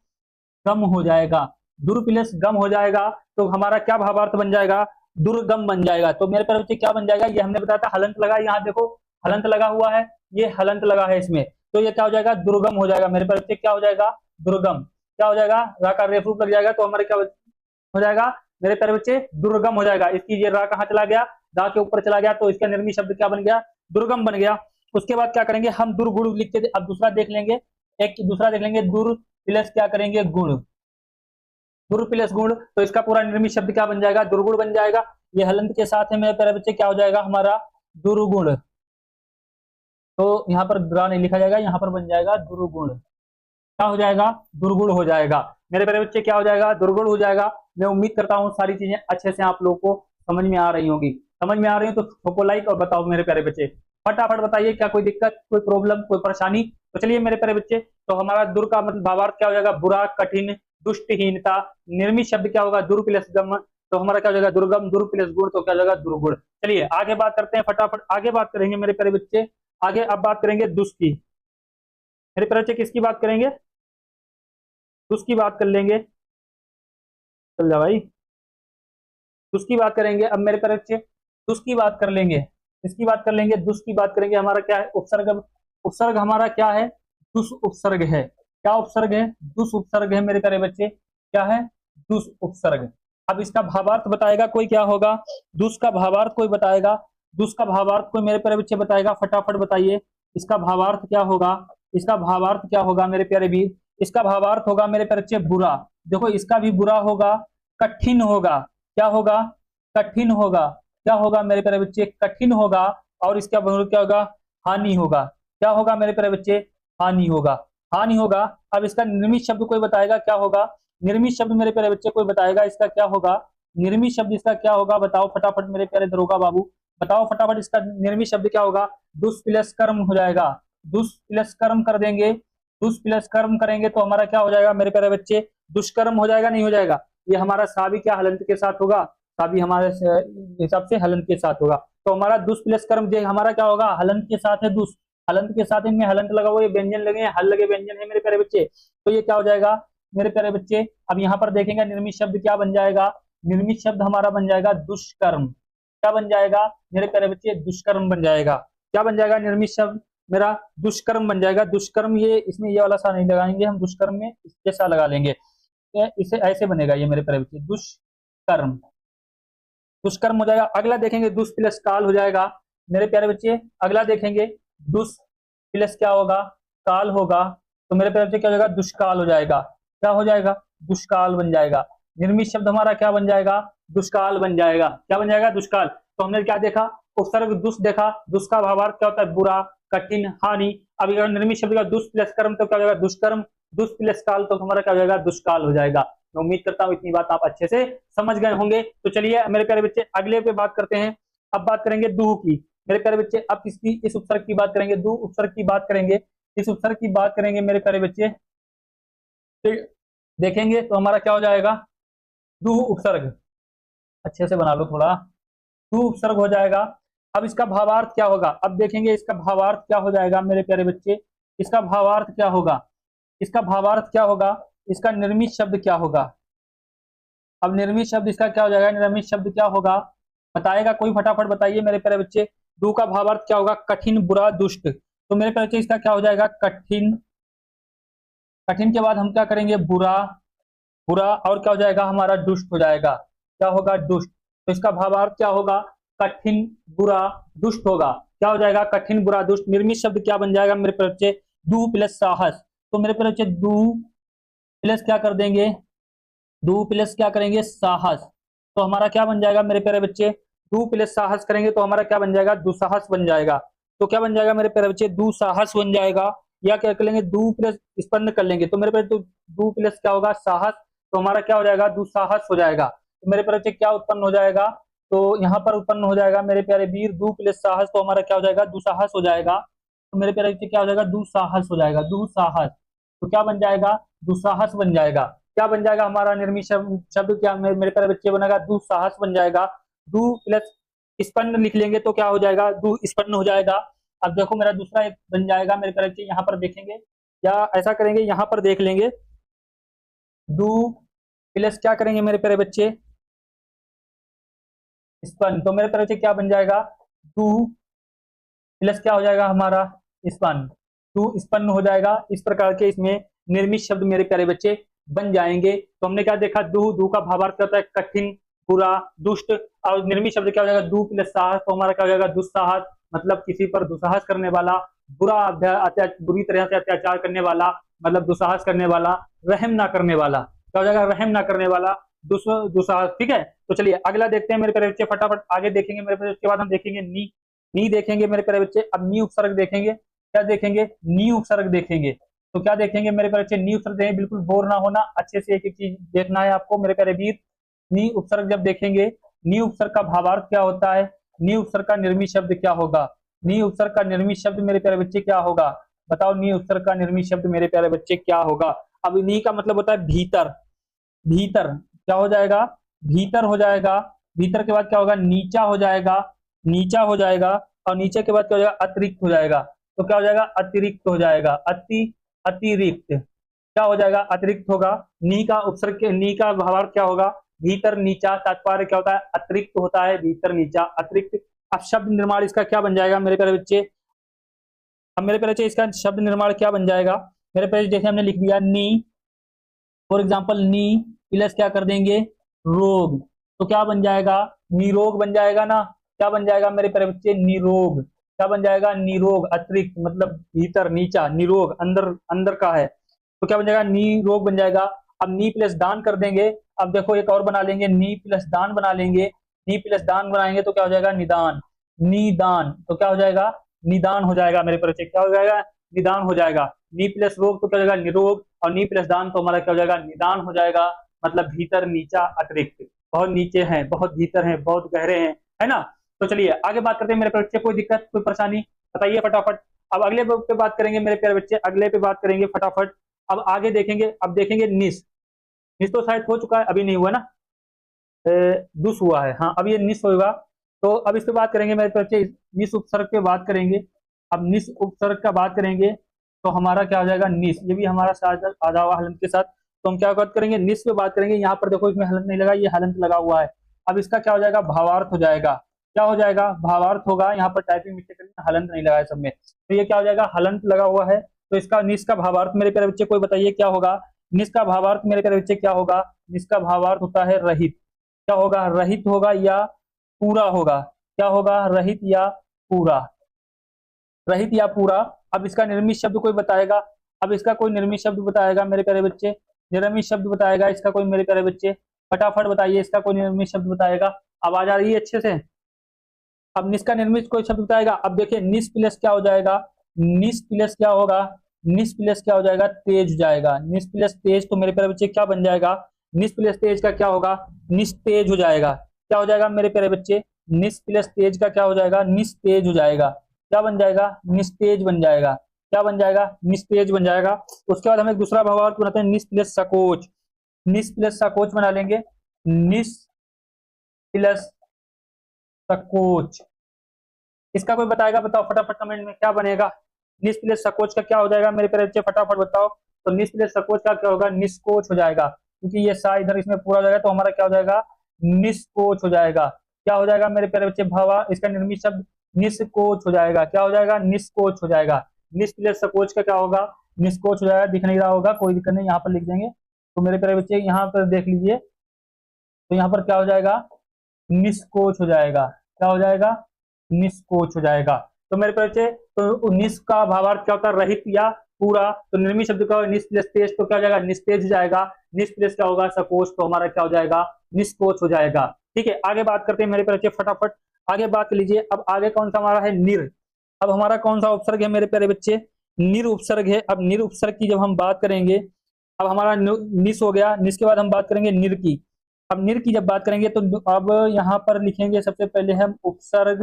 गम हो जाएगा। दुर प्लस गम हो जाएगा, तो हमारा क्या भावार्थ बन जाएगा, दुर्गम बन जाएगा। तो मेरे प्यारे बच्चे क्या बन जाएगा, ये हमने बताया था हलंत लगा, यहाँ देखो हलंत लगा हुआ है, ये हलंत लगा है इसमें, तो ये क्या हो जाएगा, दुर्गम हो जाएगा मेरे प्यारे बच्चे। क्या हो जाएगा, दुर्गम, क्या हो जाएगा, रा का रेफ रूप लग जाएगा, तो हमारे क्या हो जाएगा मेरे प्यारे बच्चे, दुर्गम हो जाएगा। इसकी ये रा कहाँ चला गया, रा के ऊपर चला गया, तो इसका निर्मित शब्द क्या बन गया, दुर्गम बन गया। उसके बाद क्या करेंगे हम, दुर्गुण लिख के अब दूसरा देख लेंगे, एक दूसरा देख लेंगे, दुर प्लस क्या करेंगे, गुण, दुर प्लस गुण, तो इसका पूरा निर्मित शब्द क्या बन जाएगा, दुर्गुण बन जाएगा। ये हलंत के साथ है मेरे प्यारे बच्चे, क्या हो जाएगा हमारा, दुर्गुण। तो यहाँ पर द्रा नहीं लिखा जाएगा, यहाँ पर बन जाएगा दुर्गुण, क्या हो जाएगा, दुर्गुण हो जाएगा मेरे प्यारे बच्चे, क्या हो जाएगा, दुर्गुण हो जाएगा। मैं उम्मीद करता हूँ सारी चीजें अच्छे से आप लोगों को समझ में आ रही होंगी। समझ में आ रही हो तो ठोको लाइक और बताओ मेरे प्यारे बच्चे, फटाफट बताइए क्या कोई दिक्कत, कोई प्रॉब्लम, कोई परेशानी। तो चलिए मेरे प्यारे बच्चे, तो हमारा दुर का मतलब भावार्थ क्या हो जाएगा, बुरा, कठिन, दुष्टहीनता। निर्मित शब्द क्या होगा, दुर प्लस गम, तो हमारा क्या हो जाएगा, दुर्गम, दुर प्लस गुण, तो क्या हो जाएगा, दुर्गुण। चलिए आगे बात करते हैं, फटाफट आगे बात करेंगे मेरे प्यारे बच्चे। आगे अब बात करेंगे दुष्ट की। मेरे प्यारे बच्चे किसकी बात करेंगे? दुष्ट की बात कर लेंगे। चल जा भाई, दुष्ट की बात करेंगे। अब मेरे प्यारे बच्चे दुष्ट की बात कर लेंगे। इसकी बात कर लेंगे, दुष्ट की बात करेंगे। हमारा क्या है? उपसर्ग। उपसर्ग हमारा क्या है? दुष्ट उपसर्ग है। क्या उपसर्ग है? दुष्ट उपसर्ग है मेरे प्यारे बच्चे। क्या है? दुष्ट उपसर्ग। अब इसका भावार्थ बताएगा कोई, क्या होगा? दुष्ट का भावार्थ कोई बताएगा? दुष्ट का भावार्थ कोई मेरे प्यारे बच्चे बताएगा? फटाफट बताइए, इसका भावार्थ क्या होगा? इसका भावार्थ क्या होगा मेरे प्यारे वीर? इसका भावार्थ होगा मेरे प्यारे बच्चे बुरा। देखो इसका भी बुरा होगा, कठिन होगा। क्या होगा? कठिन होगा। क्या होगा मेरे प्यारे बच्चे? कठिन होगा। और इसका विपरीत क्या होगा? हानि होगा। क्या होगा मेरे प्यारे बच्चे? हानि होगा। हानि होगा। अब इसका निर्मित शब्द कोई बताएगा क्या होगा? निर्मित शब्द मेरे प्यारे बच्चे कोई बताएगा इसका क्या होगा? निर्मित शब्द इसका क्या होगा? बताओ फटाफट मेरे प्यारे दरोगा बाबू, बताओ फटाफट इसका निर्मित शब्द क्या होगा? दुष् प्लस कर्म हो जाएगा। दुष् प्लस कर्म कर देंगे। दुष् प्लस कर्म करेंगे तो हमारा क्या हो जाएगा मेरे प्यारे बच्चे? दुष्कर्म हो जाएगा, नहीं हो जाएगा? ये हमारा सा भी क्या हलंत के साथ होगा? सा भी हमारे हिसाब से हलंत के साथ होगा। तो हमारा दुष् प्लस कर्म जो हमारा क्या होगा? हलंत के साथ है दुष्। हलंत के साथ इनमें हलंत लगा हुआ, ये व्यंजन लगे हैं, हल लगे व्यंजन है मेरे प्यारे बच्चे। तो ये क्या हो जाएगा मेरे प्यारे बच्चे? अब यहाँ पर देखेंगे निर्मित शब्द क्या बन जाएगा? निर्मित शब्द हमारा बन जाएगा दुष्कर्म। क्या बन जाएगा मेरे प्यारे बच्चे? दुष्कर्म बन जाएगा। क्या बन जाएगा निर्मित शब्द मेरा? दुष्कर्म बन जाएगा। दुष्कर्म, ये इसमें ये वाला सा नहीं लगाएंगे हम, दुष्कर्म में इसके सा लगा लेंगे। इसे ऐसे बनेगा ये मेरे प्यारे बच्चे, दुष्कर्म। दुष्कर्म हो जाएगा। अगला देखेंगे दुष् प्लस काल हो जाएगा मेरे प्यारे बच्चे। अगला देखेंगे दुष् प्लस क्या होगा? काल होगा। तो मेरे प्यारे बच्चे क्या हो जाएगा? दुष्काल हो जाएगा। क्या हो जाएगा? दुष्काल बन जाएगा। निर्मित शब्द हमारा क्या बन जाएगा? दुष्काल बन जाएगा। क्या बन जाएगा? दुष्काल। तो हमने क्या देखा? उपसर्ग दुष् देखा। दुष् का भावार्थ क्या होता है? बुरा, कठिन, हानि। अब अगर निर्मित शब्द का दुष् प्लस कर्म तो क्या हो जाएगा? दुष्कर्म। दुष् प्लस काल तो हमारा क्या हो जाएगा? दुष्काल हो जाएगा। मैं उम्मीद करता हूं इतनी बात आप अच्छे से समझ गए होंगे। तो चलिए मेरे प्यारे बच्चे अगले पे बात करते हैं। अब बात करेंगे दू की। मेरे प्यारे बच्चे अब किसकी? इस उपसर्ग की बात करेंगे, दू उपसर्ग की बात करेंगे। इस उपसर्ग की बात करेंगे मेरे प्यारे बच्चे। फिर देखेंगे तो हमारा क्या हो जाएगा? दू उपसर्ग। अच्छे से बना लो थोड़ा। दू उपसर्ग हो जाएगा। अब इसका भावार्थ क्या होगा? अब देखेंगे इसका भावार्थ क्या हो जाएगा मेरे प्यारे बच्चे। इसका भावार्थ क्या होगा? इसका भावार्थ क्या होगा? इसका निर्मित शब्द क्या होगा? अब निर्मित शब्द इसका क्या हो जाएगा? निर्मित शब्द क्या होगा बताएगा कोई? फटाफट बताइए मेरे प्यारे बच्चे। दू का भावार्थ क्या होगा? कठिन, बुरा, दुष्ट। तो मेरे प्यारे बच्चे इसका क्या हो जाएगा? कठिन। कठिन के बाद हम क्या करेंगे? बुरा। बुरा और क्या हो जाएगा हमारा? दुष्ट हो जाएगा। क्या होगा? दुष्ट। तो इसका भावार्थ क्या होगा? कठिन, बुरा, दुष्ट होगा। क्या हो जाएगा? कठिन, बुरा, दुष्ट। निर्मित शब्द क्या बन जाएगा मेरे प्यारे बच्चे? दू प्लस साहस। तो मेरे प्यारे बच्चे दू प्लस क्या कर देंगे? दू प्लस क्या करेंगे? साहस। तो हमारा क्या बन जाएगा मेरे प्यारे बच्चे? दू प्लस साहस करेंगे तो हमारा क्या बन जाएगा? दुसाहस बन जाएगा। तो क्या बन जाएगा मेरे प्यारे बच्चे? दुसाहस बन जाएगा। या क्या कर लेंगे? दू प्लस स्पंद कर लेंगे तो मेरे प्यारे तो दू प्लस क्या होगा? साहस। तो हमारा क्या हो जाएगा? दुसाहस हो जाएगा। तो मेरे प्यारे बच्चे क्या उत्पन्न हो जाएगा? तो यहाँ पर उत्पन्न हो जाएगा मेरे प्यारे वीर दू प्लस साहस। तो हमारा क्या हो जाएगा? दुसाहस हो जाएगा। तो मेरे प्यारे बच्चे क्या हो जाएगा? दुसाहस हो जाएगा। दुसाहस। तो क्या बन जाएगा? दुसाहस बन जाएगा। क्या बन जाएगा हमारा निर्मित शब्द? क्या मेरे प्यारे बच्चे बनेगा? दुसाहस बन जाएगा। दू प्लस स्पन्न लिख लेंगे तो क्या हो जाएगा? दू स्पन्न हो जाएगा। अब देखो मेरा दूसरा एक बन जाएगा मेरे प्यारे बच्चे, यहाँ पर देखेंगे या ऐसा करेंगे, यहाँ पर देख लेंगे। दू प्लस क्या करेंगे मेरे प्यारे बच्चे? स्पन्न। तो मेरे प्यारे बच्चे क्या बन जाएगा? दू प्लस क्या हो जाएगा हमारा? स्पन्न। टू स्पन्न हो जाएगा। इस प्रकार के इसमें निर्मित शब्द मेरे प्यारे बच्चे बन जाएंगे। तो हमने क्या देखा? दू, दू का भावार्थ क्या होता है? कठिन, बुरा, दुष्ट। और निर्मित शब्द क्या हो जाएगा? दू प्लस साहस। तो हमारा क्या हो जाएगा? दुस्साहस, मतलब किसी पर दुस्साहस करने वाला, बुरा बुरी तरह से अत्याचार करने वाला, मतलब दुस्साहस करने वाला, रहम ना करने वाला। क्या हो जाएगा? रहम ना करने वाला, दुस्साहस। ठीक है। तो चलिए अगला देखते हैं मेरे प्यारे बच्चे, फटाफट आगे देखेंगे मेरे प्यारे। उसके बाद हम देखेंगे नी। नी देखेंगे मेरे प्यारे बच्चे। अब नी उपसर्ग देखेंगे। क्या देखेंगे? नी उपसर्ग देखेंगे। तो क्या देखेंगे मेरे प्यारे बच्चे? नी उपसर्ग देखेंगे। बिल्कुल बोर ना होना, अच्छे से एक एक चीज देखना है आपको मेरे प्यारे वीर। नी उपसर्ग जब देखेंगे, नी उपसर्ग का भावार्थ क्या होता है? नी उपसर्ग का निर्मित शब्द क्या होगा? नी उपसर्ग का निर्मित शब्द मेरे प्यारे बच्चे क्या होगा? बताओ नी उपसर्ग का निर्मित शब्द मेरे प्यारे बच्चे क्या होगा? अब नी का मतलब होता है भीतर। भीतर क्या हो जाएगा? भीतर हो जाएगा। भीतर के बाद क्या होगा? नीचा हो जाएगा। नीचा हो जाएगा। और नीचे के बाद क्या हो जाएगा, अतिरिक्त हो जाएगा। तो क्या हो जाएगा, अतिरिक्त हो जाएगा, अतिरिक्त क्या हो जाएगा, अतिरिक्त होगा। नी का उपसर्ग के, नी का भावार्थ क्या होगा, भीतर नीचा, तात्पर्य क्या होता है, अतिरिक्त होता है, भीतर नीचा, अतिरिक्त। अब शब्द निर्माण इसका क्या बन जाएगा मेरे प्यारे बच्चे, अब मेरे प्यारे बच्चे इसका शब्द निर्माण क्या बन जाएगा मेरे प्यारे, जैसे हमने लिख दिया नी, फॉर एग्जाम्पल नी प्लस क्या कर देंगे, रोग, तो क्या बन जाएगा, निरोग बन जाएगा ना। क्या बन जाएगा मेरे प्यारे बच्चे, निरोग। क्या बन जाएगा, निरोग, अतिरिक्त मतलब भीतर नीचा, निरोग अंदर, अंदर का है, तो क्या बन जाएगा, निरोग बन जाएगा। अब नी प्लस दान कर देंगे। अब देखो एक और बना लेंगे, नी प्लस दान बना लेंगे। नी प्लस दान बनाएंगे तो क्या हो जाएगा, निदान, निदान, तो क्या हो जाएगा, निदान हो जाएगा मेरे प्यारे बच्चे, क्या हो जाएगा, निदान हो जाएगा। नी प्लस रोग तो क्या हो जाएगा, निरोग, और नी प्लस दान तो हमारा क्या हो जाएगा, निदान हो जाएगा। मतलब भीतर नीचा अतिरिक्त, बहुत नीचे हैं, बहुत भीतर हैं, बहुत गहरे हैं, है ना। तो चलिए आगे बात करते हैं मेरे प्यारे बच्चे, कोई दिक्कत कोई परेशानी बताइए फटाफट। अब अगले पे बात करेंगे मेरे प्यारे बच्चे, अगले पे बात करेंगे फटाफट। अब आगे देखेंगे, अब देखेंगे निस। निस तो शायद हो चुका है, अभी नहीं हुआ ना, दुस हुआ है, हाँ अब ये निस होगा। तो अब इस पे बात करेंगे मेरे प्यारे बच्चे, निस उपसर्ग पे बात करेंगे। अब निस उपसर्ग का बात करेंगे तो हमारा क्या हो जाएगा, निस, ये भी हमारा साथ आधा हुआ हलंत के साथ। तो हम क्या बात करेंगे, निस पे बात करेंगे। यहाँ पर देखो इसमें हलंत नहीं लगा, ये हलंत लगा हुआ है। अब इसका क्या हो जाएगा, भावार्थ हो जाएगा। क्या हो जाएगा, भावार्थ होगा। यहाँ पर टाइपिंग मिस्टेक हलंत नहीं लगा है सब में, तो ये क्या हो जाएगा, हलंत लगा हुआ है। तो इसका निस का भावार्थ मेरे प्यारे बच्चे कोई बताइए क्या होगा। निस का भावार्थ मेरे प्यारे बच्चे क्या होगा, निस का भावार्थ होता है रहित। क्या होगा, रहित होगा या पूरा होगा। क्या होगा, रहित या पूरा, रहित या पूरा। अब इसका निर्मित शब्द कोई बताएगा। अब इसका कोई निर्मित शब्द बताएगा मेरे प्यारे बच्चे, निर्मित शब्द बताएगा इसका कोई मेरे प्यारे बच्चे, फटाफट बताइए इसका कोई निर्मित शब्द बताएगा। अब आ जा रही है अच्छे से। अब निस का निर्मित कोई शब्द बताएगा। अब देखिए निस प्लस क्या हो जाएगा, निस प्लस क्या होगा, निस प्लस क्या हो जाएगा, तेज हो जाएगा। निस प्लस तेज, तो मेरे प्यारे बच्चे क्या बन जाएगा, निस प्लस तेज का क्या होगा, निस्तेज हो जाएगा। क्या हो जाएगा मेरे प्यारे बच्चे, निस प्लस तेज का क्या हो जाएगा, निस्तेज हो जाएगा। क्या बन जाएगा, निस्तेज बन जाएगा। क्या बन जाएगा, निस्तेज बन जाएगा। उसके बाद हम एक दूसरा भावार्थ बनाते हैं, निस प्लस सकोच। निस प्लस सकोच बना लेंगे, निस प्लस सकोच। इसका कोई बताएगा, बताओ फटाफट कमेंट में क्या बनेगा। निस प्लस सकोच का क्या हो जाएगा मेरे प्यारे बच्चे, फटाफट बताओ। तो निस प्लस सकोच का क्या होगा, निष्कोच हो जाएगा, क्योंकि ये सा इधर इसमें पूरा हो जाएगा, तो हमारा क्या हो जाएगा, निष्कोच हो जाएगा। क्या हो जाएगा मेरे प्यारे बच्चे, भावा इसका निर्मित शब्द निष्कोच हो जाएगा। क्या हो जाएगा, निष्कोच हो जाएगा। निस प्लस सकोच का क्या होगा, निष्कोच हो जाएगा। दिख नहीं रहा होगा, कोई दिक्कत नहीं, यहाँ पर लिख देंगे। तो मेरे प्यारे बच्चे यहाँ पर देख लीजिए, तो यहाँ पर क्या हो जाएगा, निष्कोच हो जाएगा। क्या हो जाएगा, निष्कोच हो जाएगा। तो मेरे बच्चे, तो निस का भावार्थ क्या होता है, रहित या पूरा। तो निर्मित शब्द का निस प्लस तेज, तो क्या हो जाएगा, निस्तेज हो जाएगा। निस प्लस क्या होगा, सकोच, तो हमारा क्या हो जाएगा, निष्कोच हो जाएगा। ठीक है, आगे बात करते हैं मेरे बच्चे, फटाफट आगे बात कर लीजिए। अब आगे कौन सा हमारा है, निर। अब हमारा कौन सा उपसर्ग है मेरे प्यारे बच्चे, निर उपसर्ग है। अब निर उपसर्ग की जब हम बात करेंगे, अब हमारा निस हो गया, निस के बाद हम बात करेंगे निर की। अब निर की जब बात करेंगे तो अब यहाँ पर लिखेंगे सबसे पहले हम उपसर्ग।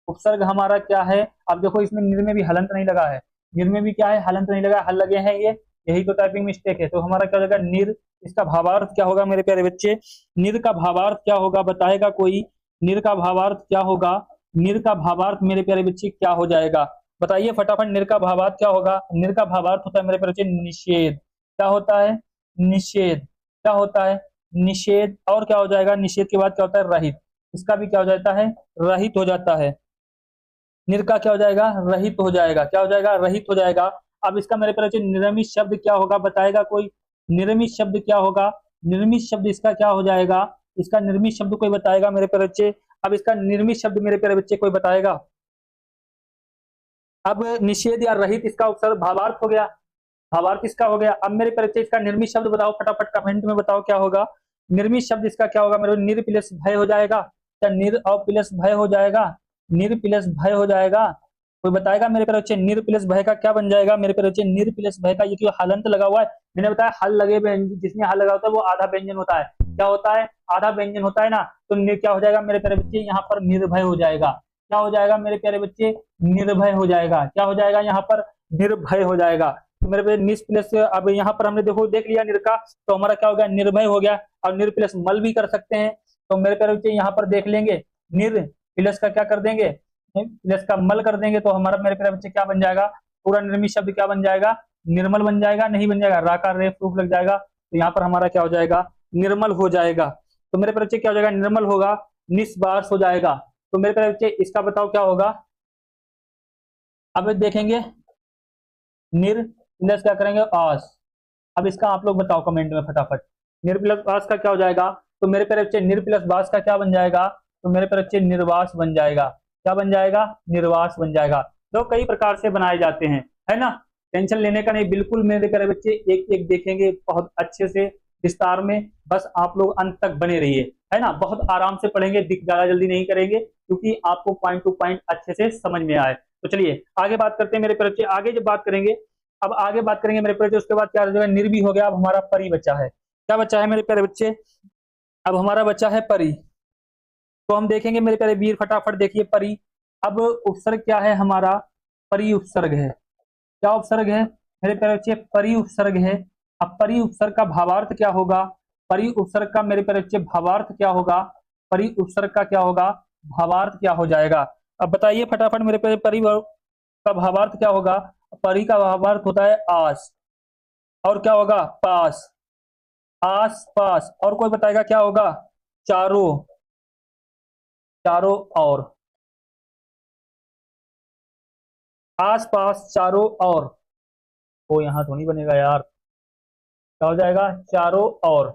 उपसर्ग हमारा क्या है, अब देखो इसमें निर में भी हलंत नहीं लगा है, निर में भी क्या है, हलंत नहीं लगा, हल लगे हैं, ये यही तो टाइपिंग मिस्टेक है। तो हमारा क्या हो जाएगा, निर। इसका भावार्थ क्या होगा मेरे प्यारे बच्चे, निर का भावार्थ क्या होगा, बताएगा कोई, निर का भावार्थ क्या होगा। निर का भावार्थ मेरे प्यारे बच्चे क्या हो जाएगा, बताइए फटाफट। निर का भावार्थ क्या होगा, निर का भावार्थ होता है मेरे प्यारे बच्चे निषेध। क्या होता है, निषेध। क्या होता है, निषेध। और क्या हो जाएगा, निषेध के बाद क्या होता है, रहित। इसका भी क्या हो जाता है, रहित हो जाता है। निर का क्या हो जाएगा, रहित हो जाएगा। क्या हो जाएगा, रहित हो जाएगा। अब इसका मेरे प्यारे बच्चे निर्मित शब्द क्या होगा, बताएगा कोई, निर्मित शब्द क्या होगा। निर्मित शब्द इसका क्या हो जाएगा, इसका निर्मित शब्द कोई बताएगा मेरे प्यारे बच्चे। अब इसका निर्मित शब्द मेरे प्यारे बच्चे कोई बताएगा। अब निषेध या रहित इसका उपसर्ग भावार्थ हो गया, भावार्थ इसका हो गया। अब मेरे प्यारे बच्चे इसका निर्मित शब्द बताओ फटाफट, कमेंट में बताओ क्या होगा। निर्मित शब्द इसका क्या होगा मेरे, निर प्लस भय हो जाएगा। क्या निर और प्लस भय हो जाएगा, निर प्लस भय हो जाएगा। कोई बताएगा मेरे प्यारे बच्चे, निर प्लस भय का क्या बन जाएगा मेरे प्यारे बच्चे, निर प्लस भय का, ये क्यों हलंत लगा हुआ है, मैंने बताया हल लगे जिसमें हल लगा होता है वो आधा व्यंजन होता है। क्या होता है, आधा व्यंजन होता है ना। तो क्या हो जाएगा मेरे प्यारे बच्चे, यहाँ पर निर्भय हो जाएगा। क्या हो जाएगा मेरे प्यारे बच्चे, निर्भय हो जाएगा। क्या हो जाएगा, यहाँ पर निर्भय हो जाएगा। तो मेरे पे निस प्लस, अब यहाँ पर हमने देखो देख लिया निर का, तो हमारा क्या हो गया, निर्भय हो गया। और निर प्लस मल भी कर सकते हैं। तो मेरे प्यारे बच्चे यहाँ पर देख लेंगे, निर प्लस का क्या कर देंगे, प्लस का मल कर देंगे तो हमारा मेरे प्यारे बच्चे क्या बन जाएगा, पूरा निर्मित शब्द क्या बन जाएगा, निर्मल बन जाएगा, नहीं बन जाएगा, रा का रे प्रूफ लग जाएगा, तो यहाँ पर हमारा क्या हो जाएगा, निर्मल हो जाएगा। तो मेरे प्यारे बच्चे क्या हो जाएगा, निर्मल होगा, निस्बास हो जाएगा। तो मेरे प्यारे बच्चे इसका बताओ क्या होगा, अब देखेंगे निर प्लस क्या करेंगे आस। अब इसका आप लोग बताओ कमेंट में फटाफट, निर प्लस बास का क्या हो जाएगा, तो मेरे प्यारे बच्चे निर प्लस बास का क्या बन जाएगा, तो मेरे प्यारे बच्चे निर्वास बन जाएगा। क्या बन जाएगा, निर्वास बन जाएगा। तो कई प्रकार से बनाए जाते हैं, है ना, टेंशन लेने का नहीं, बिल्कुल मेरे प्यारे बच्चे एक एक देखेंगे बहुत अच्छे से विस्तार में, बस आप लोग अंत तक बने रहिए, है ना, बहुत आराम से पढ़ेंगे, ज्यादा जल्दी नहीं करेंगे, क्योंकि आपको पॉइंट टू पॉइंट अच्छे से समझ में आए। तो चलिए आगे बात करते हैं मेरे प्यारे बच्चे, आगे जब बात करेंगे, अब आगे बात करेंगे मेरे प्यारे बच्चे, उसके बाद क्या हो जाएगा, निर्भी हो गया, अब हमारा परी बचा है। क्या बचा है मेरे प्यारे बच्चे, अब हमारा बचा है परी। तो हम देखेंगे मेरे प्यारे वीर फटाफट देखिए परी। अब उपसर्ग क्या है हमारा, परी उपसर्ग है। क्या उपसर्ग है मेरे प्यारे बच्चे, परी उपसर्ग है। अब परी उपसर्ग का भावार्थ क्या होगा, परी उपसर्ग का मेरे प्यारे बच्चे भावार्थ क्या होगा, परी उपसर्ग का क्या होगा, भावार्थ क्या हो जाएगा। अब बताइए फटाफट मेरे प्यारे, परी का भावार्थ क्या होगा, परी का भावार्थ होता है आस, और क्या होगा पास, आस पास, और कोई बताएगा क्या होगा, चारों, चारों और, आस पास चारों और, वो यहां तो नहीं बनेगा यार, क्या हो जाएगा, चारों और,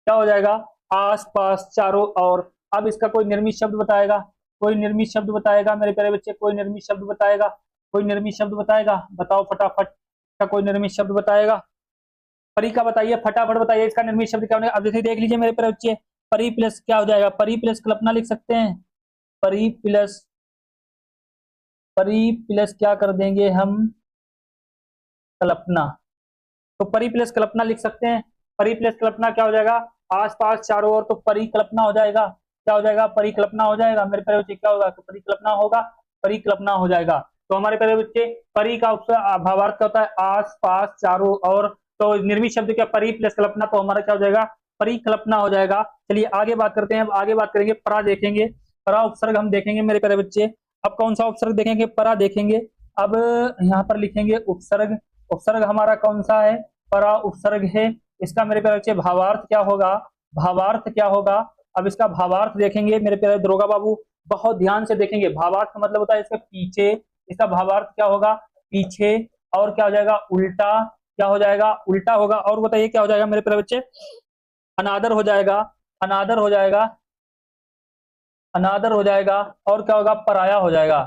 क्या हो जाएगा, आस पास चारों और। अब इसका कोई निर्मित शब्द बताएगा, कोई निर्मित शब्द बताएगा मेरे प्यारे बच्चे, कोई निर्मित शब्द बताएगा, कोई निर्मित शब्द बताएगा, बताओ फटाफट, का कोई निर्मित शब्द बताएगा, परी का बताइए फटाफट बताइए, इसका निर्मित शब्द क्या होगा। अब जैसे देख लीजिए मेरे प्यारे बच्चे, परी प्लस क्या हो जाएगा, परी प्लस कल्पना लिख सकते हैं, परी प्लस, परी प्लस क्या कर देंगे हम, कल्पना। तो परी प्लस कल्पना लिख सकते हैं, परी प्लस कल्पना क्या हो जाएगा, आसपास चारों ओर, तो परिकल्पना हो जाएगा, क्या हो जाएगा, परिकल्पना हो जाएगा मेरे प्यारे बच्चे, क्या होगा, तो परिकल्पना होगा, परिकल्पना हो जाएगा। तो हमारे प्यारे बच्चे परी का भावार्थ क्या होता है, आस पास चारों ओर, तो निर्मित शब्द क्या, परी प्लस कल्पना, तो हमारा क्या हो जाएगा, परिकल्पना हो जाएगा। चलिए आगे बात करते हैं, अब आगे बात करेंगे परा देखेंगे, परा उपसर्ग हम देखेंगे मेरे प्यारे बच्चे। अब कौन सा उपसर्ग देखेंगे, परा देखेंगे। अब यहाँ पर लिखेंगे उपसर्ग, उपसर्ग हमारा कौन सा है, परा उपसर्ग है। इसका मेरे प्यारे बच्चे भावार्थ क्या होगा, भावार्थ क्या होगा। अब इसका भावार्थ देखेंगे मेरे प्यारे दरोगा बाबू, बहुत ध्यान से देखेंगे, भावार्थ का मतलब होता है इसके पीछे, इसका भावार्थ क्या होगा, पीछे, और क्या हो जाएगा, उल्टा, क्या हो जाएगा, उल्टा होगा। और बताइए क्या हो जाएगा मेरे प्यारे बच्चे, अनादर हो जाएगा, अनादर हो जाएगा, अनादर हो जाएगा, और क्या होगा, पराया हो जाएगा,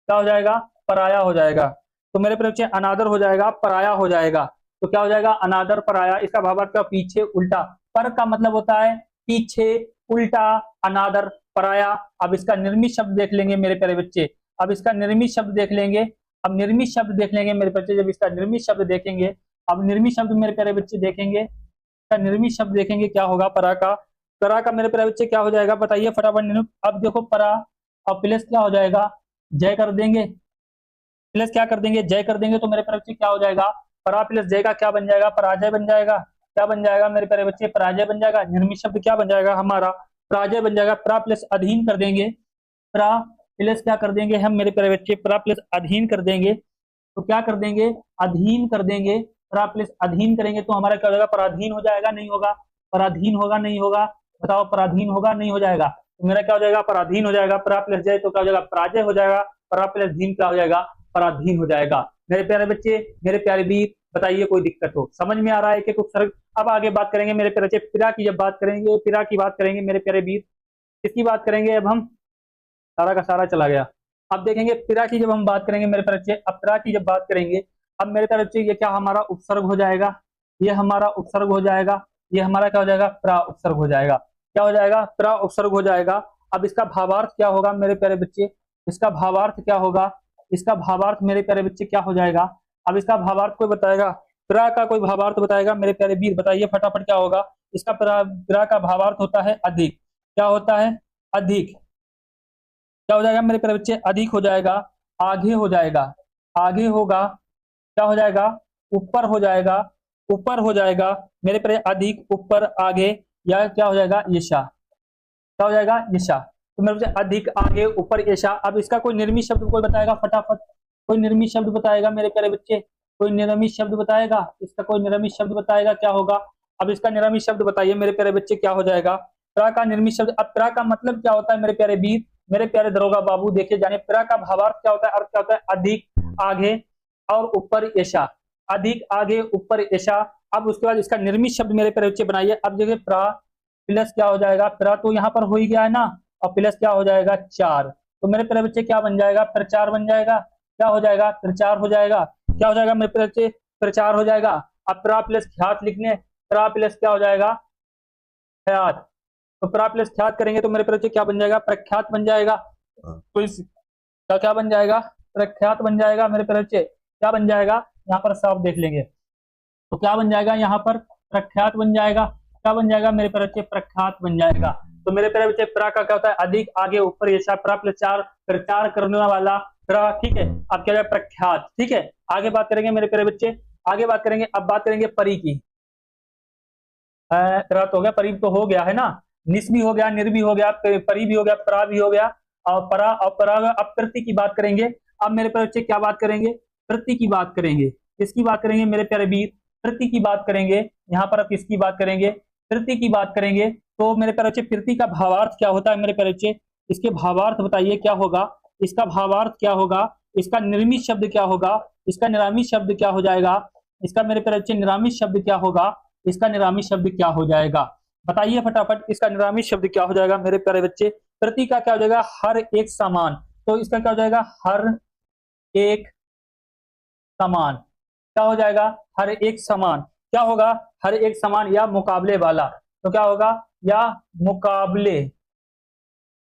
क्या हो जाएगा, पराया हो जाएगा। तो मेरे प्यारे बच्चे अनादर हो जाएगा, पराया हो जाएगा, तो क्या हो जाएगा, अनादर पराया। इसका भावार्थ क्या, पीछे उल्टा, पर का मतलब होता है पीछे, उल्टा, अनादर, पराया। अब इसका निर्मित शब्द देख लेंगे मेरे प्यारे बच्चे, अब इसका निर्मित शब्द देख लेंगे, अब निर्मित शब्द देख लेंगे मेरे बच्चे, जब इसका निर्मित शब्द देखेंगे, अब निर्मित शब्द मेरे प्यारे बच्चे देखेंगे, इसका निर्मित शब्द देखेंगे क्या होगा, परा का, परा का मेरे प्यारे बच्चे क्या हो जाएगा, बताइए फटाफट। अब देखो परा, अब प्लस क्या हो जाएगा, जय कर देंगे, प्लस क्या कर देंगे, जय कर देंगे, तो मेरे प्यारे बच्चे क्या हो जाएगा, परा प्लस जय का क्या बन जाएगा, पराजय बन जाएगा। क्या बन जाएगा मेरे प्यारे बच्चे, पराजय बन जाएगा। निर्मित शब्द क्या बन जाएगा हमारा, पराजय बन जाएगा। प्रा प्लस अधीन कर देंगे, प्रा प्लस क्या कर देंगे हम मेरे प्यारे बच्चे, प्रा प्लस अधीन कर देंगे, तो क्या कर देंगे, अधीन कर देंगे, प्रा प्लस अधीन करेंगे, तो हमारा क्या हो जाएगा, पराधीन हो जाएगा, नहीं होगा, पराधीन होगा, नहीं होगा, बताओ, पराधीन होगा, नहीं हो जाएगा, तो मेरा क्या हो जाएगा, पराधीन हो जाएगा। प्रा प्लस जय तो क्या हो जाएगा, पराजय हो जाएगा, परा प्लस धीन क्या हो जाएगा, पराधीन हो जाएगा। मेरे प्यारे बच्चे, मेरे प्यारे वीर, बताइए कोई दिक्कत हो, समझ में आ रहा है एक एक उपसर्ग। अब आगे बात करेंगे मेरे प्यारे बच्चे, पिरा की जब बात करेंगे, पिरा की बात करेंगे मेरे प्यारे वीर, किसकी बात करेंगे अब हम, सारा का सारा चला गया। अब देखेंगे पिरा की जब हम बात करेंगे मेरे प्यारे बच्चे, अब पिरा की जब बात करेंगे, अब मेरे प्यारे बच्चे ये क्या हमारा उपसर्ग हो जाएगा, ये हमारा उपसर्ग हो जाएगा, ये हमारा क्या हो जाएगा, प्रा उपसर्ग हो जाएगा। क्या हो जाएगा, प्रा उपसर्ग हो जाएगा। अब इसका भावार्थ क्या होगा मेरे प्यारे बच्चे, इसका भावार्थ क्या होगा, इसका भावार्थ मेरे प्यारे बच्चे क्या हो जाएगा। अब इसका भावार्थ कोई बताएगा, प्रा का कोई भावार्थ बताएगा मेरे प्यारे वीर, बताइए फटाफट क्या होगा। इसका प्रा का भावार्थ होता है अधिक, क्या होता है, अधिक। क्या हो जाएगा मेरे प्यारे बच्चे, अधिक हो जाएगा, आगे हो जाएगा, आगे होगा, क्या हो जाएगा, ऊपर हो जाएगा, ऊपर हो जाएगा मेरे प्यारे, अधिक, ऊपर, आगे, या क्या हो जाएगा, यशा, क्या हो जाएगा, यशा। तो मेरे बच्चे अधिक, आगे, ऊपर, ऐसा। अब इसका कोई निर्मित शब्द कोई बताएगा फटाफट, कोई निर्मित शब्द बताएगा मेरे प्यारे बच्चे, कोई निर्मित शब्द बताएगा, इसका कोई निर्मित शब्द बताएगा क्या होगा। अब इसका निर्मित शब्द बताइए मेरे प्यारे बच्चे क्या हो जाएगा। प्रा का निर्मित शब्द, अब प्रा का मतलब क्या होता है मेरे प्यारे वीर, मेरे प्यारे दरोगा बाबू, देखिए जाने प्रा का भावार्थ क्या होता है, अर्थ क्या होता है, अधिक, आगे और ऊपर, ऐसा। अधिक, आगे, ऊपर, ऐसा। अब उसके बाद इसका निर्मित शब्द मेरे प्यारे बच्चे बनाइए। अब देखिए प्रा प्लस क्या हो जाएगा, प्रा तो यहाँ पर हो ही गया है ना, और प्लस क्या हो जाएगा, चार। तो मेरे प्यारे बच्चे क्या बन जाएगा, प्रचार बन जाएगा। क्या हो जाएगा, प्रचार हो जाएगा। क्या हो जाएगा मेरे प्यारे बच्चे, प्रचार हो जाएगा। अब प्रा प्लस ख्यात लिखने, प्रा प्लस क्या हो जाएगा, ख्यात। तो प्रा प्लस ख्यात करेंगे तो मेरे प्यारे बच्चे क्या बन जाएगा, प्रख्यात बन जाएगा। तो इसका क्या बन जाएगा, प्रख्यात बन जाएगा मेरे प्यारे बच्चे। क्या बन जाएगा, यहाँ पर साफ देख लेंगे तो क्या बन जाएगा, यहाँ पर प्रख्यात बन जाएगा। क्या बन जाएगा मेरे प्यारे बच्चे, प्रख्यात बन जाएगा। तो मेरे प्यारे बच्चे प्रा का क्या होता है, अधिक, आगे, ऊपर, ऐसा। प्रा प्लस चार, प्रचार करने वाला प्रा, ठीक है। अब क्या है, प्रख्यात, ठीक है। आगे बात करेंगे मेरे प्यारे बच्चे, आगे बात करेंगे। अब बात करेंगे परी की। प्रा तो हो गया, परी तो हो गया है ना, निस भी हो गया, निर भी हो गया, परी भी हो गया, प्रा भी हो गया, और परा और परा। अब प्रति की बात करेंगे। अब मेरे प्यारे बच्चे क्या बात करेंगे, प्रति की बात करेंगे। किसकी बात करेंगे मेरे प्यारे वीर, प्रति की बात करेंगे। यहाँ पर अब किसकी बात करेंगे, प्रति की बात करेंगे। तो मेरे प्यारे बच्चे प्रति का भावार्थ क्या होता है मेरे प्यारे बच्चे, इसके भावार्थ बताइए क्या होगा, इसका भावार्थ क्या होगा, इसका निर्मित शब्द क्या होगा, इसका निरामित शब्द क्या हो जाएगा, इसका मेरे प्यारे बच्चे निरामित शब्द क्या होगा, इसका निरामित शब्द क्या हो जाएगा, बताइए फटाफट। इसका निरामित शब्द क्या हो जाएगा मेरे प्यारे बच्चे, प्रति का क्या हो जाएगा, हर एक समान। तो इसका क्या हो जाएगा, हर एक समान। क्या हो जाएगा, हर एक समान। क्या होगा, हर एक समान या मुकाबले वाला। तो क्या होगा, या मुकाबले।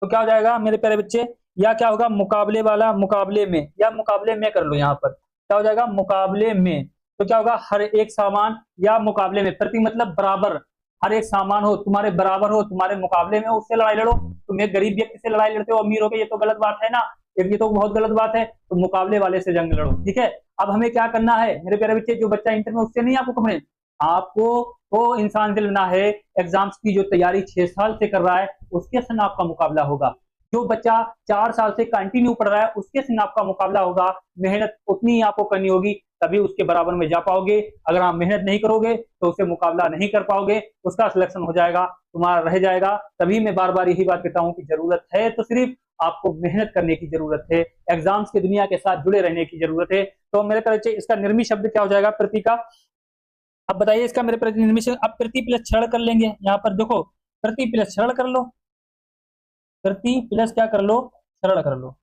तो क्या हो जाएगा मेरे प्यारे बच्चे, या क्या होगा, मुकाबले वाला, मुकाबले में, या मुकाबले में कर लो। यहाँ पर क्या हो जाएगा, मुकाबले में। तो क्या होगा, हर एक सामान या मुकाबले में। प्रति मतलब बराबर, हर एक सामान हो, तुम्हारे बराबर हो, तुम्हारे मुकाबले में, उससे लड़ाई लड़ो। तुम एक गरीब व्यक्ति से लड़ाई लड़ते हो अमीर हो के, ये तो गलत बात है ना, ये तो बहुत गलत बात है। तो मुकाबले वाले से जंग लड़ो, ठीक है। अब हमें क्या करना है मेरे प्यारे बच्चे, जो बच्चा इंटर में, उससे नहीं आपको कमेंट, आपको वो इंसान से लड़ना है। एग्जाम्स की जो तैयारी 6 साल से कर रहा है, उसके संग आपका मुकाबला होगा। जो बच्चा 4 साल से कंटिन्यू पढ़ रहा है, उसके संग आपका मुकाबला होगा। मेहनत उतनी ही आपको करनी होगी, तभी उसके बराबर में जा पाओगे। अगर आप मेहनत नहीं करोगे तो उससे मुकाबला नहीं कर पाओगे, उसका सिलेक्शन हो जाएगा, तुम्हारा रह जाएगा। तभी मैं बार बार यही बात कहता हूँ कि जरूरत है तो सिर्फ आपको मेहनत करने की जरूरत है, एग्जाम्स की दुनिया के साथ जुड़े रहने की जरूरत है। तो मेरे तरह से इसका निर्मित शब्द क्या हो जाएगा, प्रति का। अब बताइए इसका मेरे प्रति निर्मित शब्द। अब प्रति प्लस क्षण कर लेंगे। यहाँ पर देखो, प्रति प्लस क्षण कर लो, प्रति प्लस क्या कर लो, क्षण कर लो।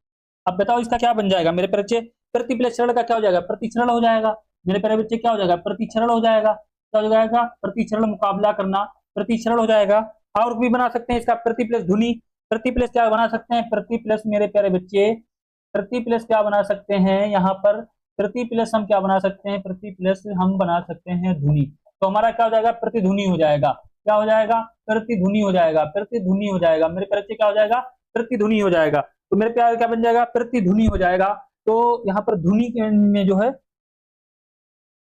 अब बताओ इसका क्या बन जाएगा मेरे बच्चे, प्रति प्लस क्षण का क्या हो जाएगा, प्रतिक्षण हो जाएगा मेरे प्यारे बच्चे। क्या हो जाएगा, प्रतिक्षण हो जाएगा। क्या हो जाएगा, प्रतिक्षण, मुकाबला करना, प्रतिक्षण हो जाएगा। और भी बना सकते हैं इसका, प्रति प्लस ध्वनि। प्रति प्लस क्या बना सकते हैं, प्रति प्लस मेरे प्यारे बच्चे, प्रति प्लस क्या बना सकते हैं यहाँ पर, प्रति प्लस हम क्या बना सकते हैं, प्रति प्लस हम बना सकते हैं ध्वनि। तो हमारा क्या हो जाएगा, प्रतिध्वनि हो जाएगा। क्या हो जाएगा, प्रतिध्वनि हो जाएगा, प्रतिध्वनि हो जाएगा मेरे प्यारे बच्चे। क्या हो जाएगा, प्रतिध्वनि हो जाएगा। तो मेरे प्यारे क्या बन जाएगा, प्रतिध्वनि हो जाएगा। तो यहाँ पर ध्वनि में जो है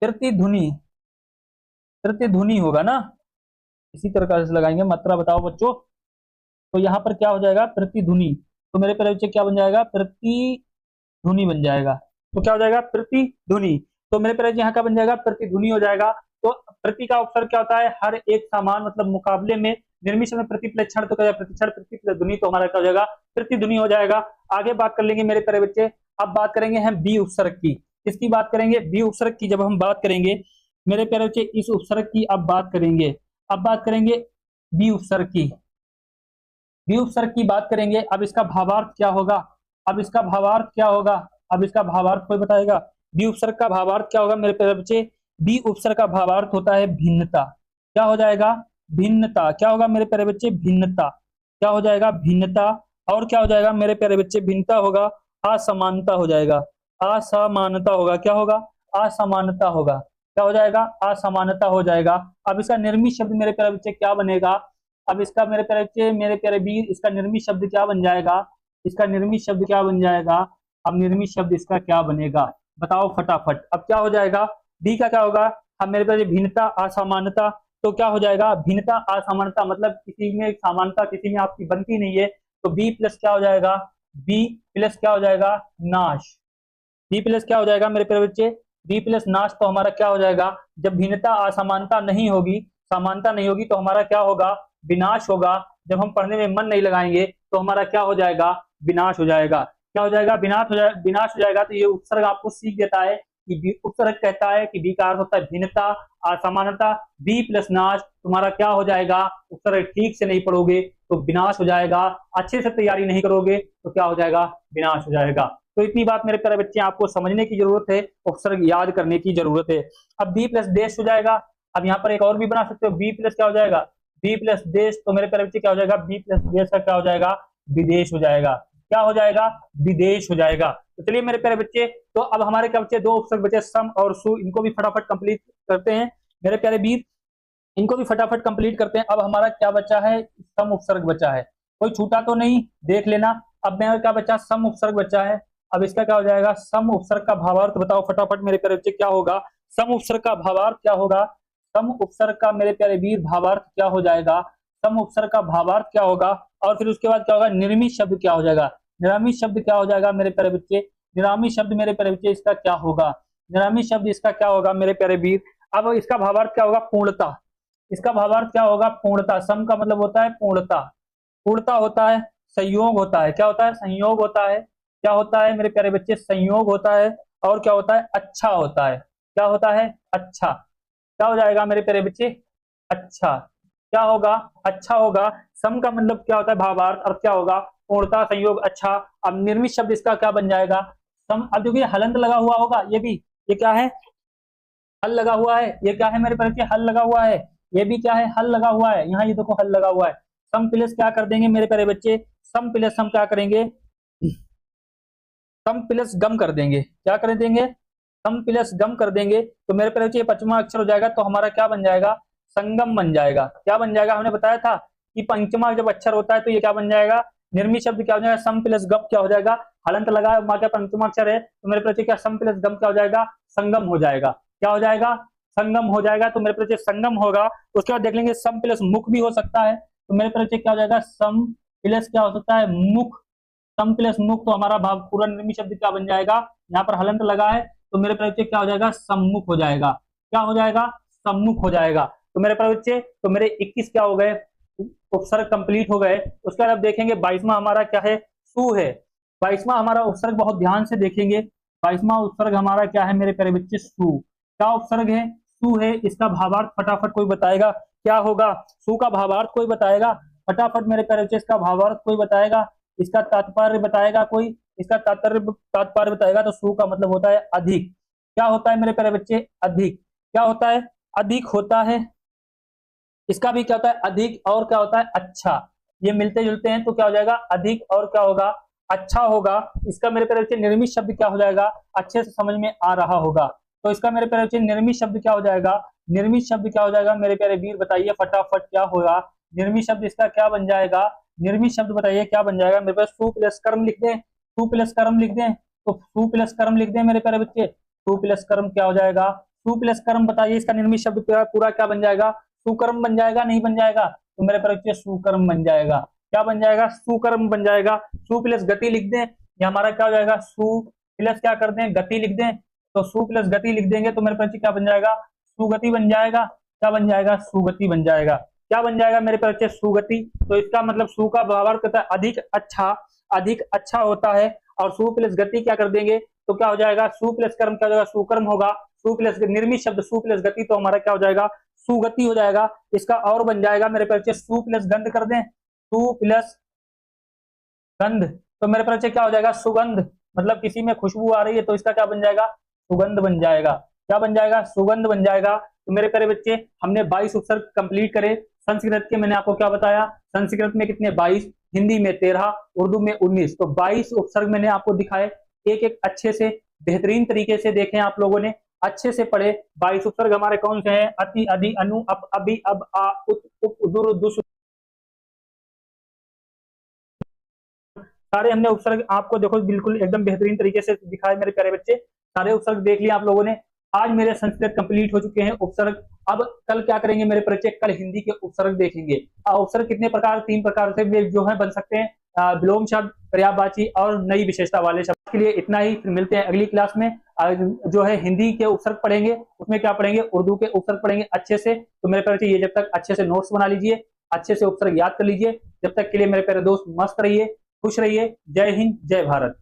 प्रतिध्वनि, प्रतिध्वनि होगा ना, इसी तरह से लगाएंगे। मात्रा बताओ बच्चों। तो यहाँ पर क्या हो जाएगा, प्रतिध्वनि। तो मेरे प्यारे बच्चे क्या बन जाएगा, प्रतिध्वनि बन जाएगा। तो क्या हो जाएगा, प्रतिध्वनि। तो मेरे प्यारे यहाँ का बन जाएगा, प्रतिध्वनि हो जाएगा। तो प्रति का अक्षर क्या होता है, हर एक समान, मतलब मुकाबले में। निर्मित में प्रति प्लस क्षण, तो क्या प्रतिक्षण, प्रति प्लस ध्वनि, तो हमारा क्या हो जाएगा, प्रतिध्वनि हो जाएगा। आगे बात कर लेंगे मेरे प्यारे बच्चे। अब बात करेंगे हम बी उपसर्ग की। किसकी बात करेंगे, बी उपसर्ग की। जब हम बात करेंगे मेरे प्यारे बच्चे इस उपसर्ग की अब बात करेंगे। अब बात करेंगे बी उपसर्ग की, बी उपसर्ग की बात करेंगे। अब इसका भावार्थ क्या होगा, अब इसका भावार्थ क्या होगा, अब इसका भावार्थ कोई बताएगा। बी उपसर्ग का भावार्थ क्या होगा मेरे प्यारे बच्चे, बी उपसर्ग का भावार्थ होता है भिन्नता। क्या हो जाएगा, भिन्नता। क्या होगा मेरे प्यारे बच्चे, भिन्नता। क्या हो जाएगा, भिन्नता। और क्या हो जाएगा मेरे प्यारे बच्चे, भिन्नता होगा, असमानता हो जाएगा, असमानता होगा। क्या होगा, असमानता होगा। क्या हो जाएगा, असमानता हो जाएगा। अब इसका निर्मित शब्द मेरे प्यारे बच्चे क्या बनेगा, अब इसका मेरे प्यारे बच्चे, मेरे प्यारे वीर, इसका निर्मित शब्द क्या बन जाएगा, इसका निर्मित शब्द क्या बन जाएगा। अब निर्मित शब्द इसका क्या बनेगा, बताओ फटाफट। अब क्या हो जाएगा, डी का क्या होगा, अब मेरे प्यारे भिन्नता, असमानता। तो क्या हो जाएगा, भिन्नता, असमानता, मतलब किसी में समानता किसी में आपकी बनती नहीं है, तो बी प्लस क्या हो जाएगा, बी प्लस क्या हो जाएगा, नाश। बी प्लस क्या हो जाएगा मेरे प्यारे बच्चे, बी प्लस नाश। तो हमारा क्या हो जाएगा, जब भिन्नता असमानता नहीं होगी, समानता नहीं होगी, तो हमारा क्या होगा, विनाश होगा। जब हम पढ़ने में मन नहीं लगाएंगे तो हमारा क्या हो जाएगा, विनाश हो जाएगा। क्या हो जाएगा, विनाश हो जाएगा, विनाश हो जाएगा। तो ये उपसर्ग आपको सीख देता है कि उपसर्ग कहता है कि बी का अर्थ होता है भिन्नता असमानता, बी प्लस नाश। तुम्हारा क्या हो जाएगा, उपसर्ग ठीक से नहीं पढ़ोगे तो विनाश हो जाएगा, अच्छे से तैयारी नहीं करोगे तो क्या हो जाएगा, विनाश हो जाएगा। तो इतनी बात मेरे प्यारे बच्चे आपको समझने की जरूरत है, उपसर्ग याद करने की जरूरत है। अब बी प्लस देश हो जाएगा। अब यहाँ पर एक और भी बना सकते हो, बी प्लस क्या हो जाएगा, बी प्लस देश। तो मेरे प्यारे बच्चे क्या हो जाएगा, बी प्लस देश का क्या हो जाएगा, विदेश हो जाएगा। क्या हो जाएगा, विदेश हो जाएगा। तो चलिए मेरे प्यारे बच्चे, तो अब हमारे क्या बच्चे, दो उपसर्ग बचे सम और सु, इनको भी फटाफट कंप्लीट करते हैं मेरे प्यारे वीर, इनको भी फटाफट कंप्लीट करते हैं। अब हमारा क्या बचा है, सम उपसर्ग बचा है, कोई छूटा तो नहीं, देख लेना। अब मेरा क्या बचा, सम उपसर्ग बचा है। अब इसका क्या हो जाएगा, सम उपसर्ग का भावार्थ बताओ फटाफट मेरे प्यारे बच्चे, क्या होगा सम उपसर्ग का भावार्थ, क्या होगा सम उपसर्ग का मेरे प्यारे वीर भावार्थ क्या हो जाएगा, सम उपसर्ग का भावार्थ क्या होगा। और फिर उसके बाद क्या होगा, निर्मित शब्द क्या हो जाएगा, निरामित शब्द क्या हो जाएगा मेरे प्यारे बच्चे, निरामित शब्द मेरे प्यारे बच्चे इसका क्या होगा, निरामित शब्द इसका क्या होगा मेरे प्यारे वीर। अब इसका भावार्थ क्या होगा, पूर्णता। इसका भावार्थ क्या होगा, पूर्णता। सम का मतलब होता है पूर्णता, पूर्णता होता है, संयोग होता है, क्या होता है, संयोग होता है। क्या होता है मेरे प्यारे बच्चे, संयोग होता है। और क्या होता है, अच्छा होता है। क्या होता है, अच्छा। क्या हो जाएगा मेरे प्यारे बच्चे, अच्छा। क्या होगा, अच्छा होगा। सम का मतलब क्या होता है, भावार्थ, अर्थ क्या होगा, पूर्णता, संयोग, अच्छा। अब निर्मित शब्द इसका क्या बन जाएगा, सम। अब देखिए हलंत लगा हुआ होगा, ये भी, ये क्या है, हल लगा हुआ है। ये क्या है मेरे प्यारे बच्चे, हल लगा हुआ है। ये भी क्या है, हल लगा हुआ है। यहाँ ये देखो हल लगा हुआ है। सम प्लस क्या कर देंगे मेरे प्यारे बच्चे, सम प्लस हम क्या करेंगे, सम प्लस गम कर देंगे। क्या कर देंगे, सम प्लस गम कर देंगे। तो मेरे प्यारे बच्चे ये पंचमा अक्षर हो जाएगा। तो हमारा क्या बन जाएगा, संगम बन जाएगा। क्या बन जाएगा, हमने बताया था कि पंचमा जब अक्षर होता है तो ये क्या बन जाएगा, निर्मित शब्द क्या हो जाएगा, सम प्लस गम क्या हो जाएगा, हलंत लगा माँ क्या पंचमा अक्षर है, तो मेरे प्यारे क्या सम प्लस गम क्या हो जाएगा, संगम हो जाएगा। क्या हो जाएगा, संगम हो जाएगा। तो मेरे प्यारे संगम होगा। उसके बाद देख लेंगे सम प्लस मुख भी हो सकता है। तो मेरे प्यारे क्या हो जाएगा, सम प्लस क्या हो सकता है, मुख। सम प्लस मुख। तो हमारा भाव पूरा निर्मित शब्द क्या बन जाएगा, यहाँ पर हलंत लगा है तो मेरे प्यारे क्या हो जाएगा, सम्मुख हो जाएगा। क्या हो जाएगा, सम्मुख हो जाएगा। तो मेरे प्यारे बच्चे, तो मेरे 21 क्या हो गए, उपसर्ग कंप्लीट हो गए। उसके बाद अब देखेंगे 22वां हमारा क्या है, सु है। 22वां हमारा उपसर्ग बहुत ध्यान से देखेंगे। 22वां उपसर्ग हमारा क्या है मेरे प्यारे बच्चे, सु। क्या उपसर्ग है, सु है। इसका भावार्थ फटाफट कोई बताएगा क्या होगा, सु का भावार्थ कोई बताएगा फटाफट मेरे प्यारे बच्चे, इसका भावार्थ कोई बताएगा, इसका तात्पर्य बताएगा कोई, इसका तात्पर्य बताएगा। तो सु का मतलब होता है अधिक। क्या होता है मेरे प्यारे बच्चे, अधिक। क्या होता है, अधिक होता है। इसका भी क्या होता है, अधिक और क्या होता है, अच्छा। ये मिलते जुलते हैं तो क्या हो जाएगा, अधिक और क्या होगा, अच्छा होगा। इसका मेरे प्यारे बच्चे निर्मित शब्द क्या हो जाएगा, अच्छे से समझ में आ रहा होगा। तो इसका मेरे प्यारे बच्चे निर्मित शब्द क्या हो जाएगा, निर्मित शब्द क्या हो जाएगा मेरे प्यारे वीर, बताइए फटाफट क्या होगा निर्मित शब्द, इसका क्या बन जाएगा, निर्मित शब्द बताइए क्या बन जाएगा मेरे पास। सु प्लस कर्म लिख दें, सु प्लस कर्म लिख दें, तो सु प्लस कर्म लिख दें मेरे प्यारे बच्चे। सु प्लस कर्म क्या हो जाएगा, सु प्लस कर्म बताइए इसका निर्मित शब्द पूरा क्या बन जाएगा, सुकर्म बन जाएगा, नहीं बन जाएगा। तो मेरे प्यारे बच्चे सुकर्म बन जाएगा। क्या बन जाएगा, सुकर्म बन जाएगा। सु प्लस गति लिख दें, ये हमारा क्या हो जाएगा, सु प्लस क्या कर दें, गति लिख दें। तो सु प्लस गति लिख देंगे तो मेरे बच्चे क्या बन जाएगा, सुगति बन जाएगा। क्या बन जाएगा, सुगति बन जाएगा। क्या बन जाएगा मेरे बच्चे, सुगति। तो इसका मतलब सु का भावार्थ होता है अधिक अच्छा, अधिक अच्छा होता है। और सु प्लस गति क्या कर देंगे तो क्या हो जाएगा, सु प्लस कर्म क्या हो जाएगा, सुकर्म होगा। सु प्लस निर्मित शब्द सु प्लस गति, तो हमारा क्या हो जाएगा, सुगति हो जाएगा। इसका और बन जाएगा मेरे बच्चे, सु प्लस गंध कर दें, सु प्लस गंध। तो मेरे बच्चे क्या हो जाएगा, सुगंध। मतलब किसी में खुशबू आ रही है तो इसका क्या बन जाएगा, सुगंध बन जाएगा। क्या बन जाएगा, सुगंध बन जाएगा। तो मेरे प्यारे बच्चे हमने 22 उपसर्ग कंप्लीट करे। संस्कृत के मैंने आपको क्या बताया, संस्कृत में कितने 22, हिंदी में 13, उर्दू में 19। तो 22 उपसर्ग मैंने आपको दिखाए, एक एक अच्छे से बेहतरीन तरीके से देखें आप लोगों ने, अच्छे से पढ़े। 22 उपसर्ग हमारे कौन से हैं, अति, अधि, अनु, अप, अभि, अब, आ, उत, उप, उदुर, दुस, सारे हमने उपसर्ग आपको देखो बिल्कुल एकदम बेहतरीन तरीके से दिखाए मेरे प्यारे बच्चे। सारे उपसर्ग देख लिया आप लोगों ने। आज मेरे संस्कृत कंप्लीट हो चुके हैं उपसर्ग। अब कल क्या करेंगे मेरे बच्चे, कल हिंदी के उपसर्ग देखेंगे। उपसर्ग कितने प्रकार, 3 प्रकार से जो है बन सकते हैं। विलोम शब्द, पर्यायवाची और नई विशेषता वाले शब्द। के लिए इतना ही, फिर मिलते हैं अगली क्लास में। जो है हिंदी के उपसर्ग पढ़ेंगे, उसमें क्या पढ़ेंगे, उर्दू के उपसर्ग पढ़ेंगे अच्छे से। तो मेरे प्यारे ये जब तक अच्छे से नोट्स बना लीजिए, अच्छे से उपसर्ग याद कर लीजिए। जब तक के लिए मेरे प्यारे दोस्त मस्त रहिए, खुश रहिए। जय हिंद, जय भारत।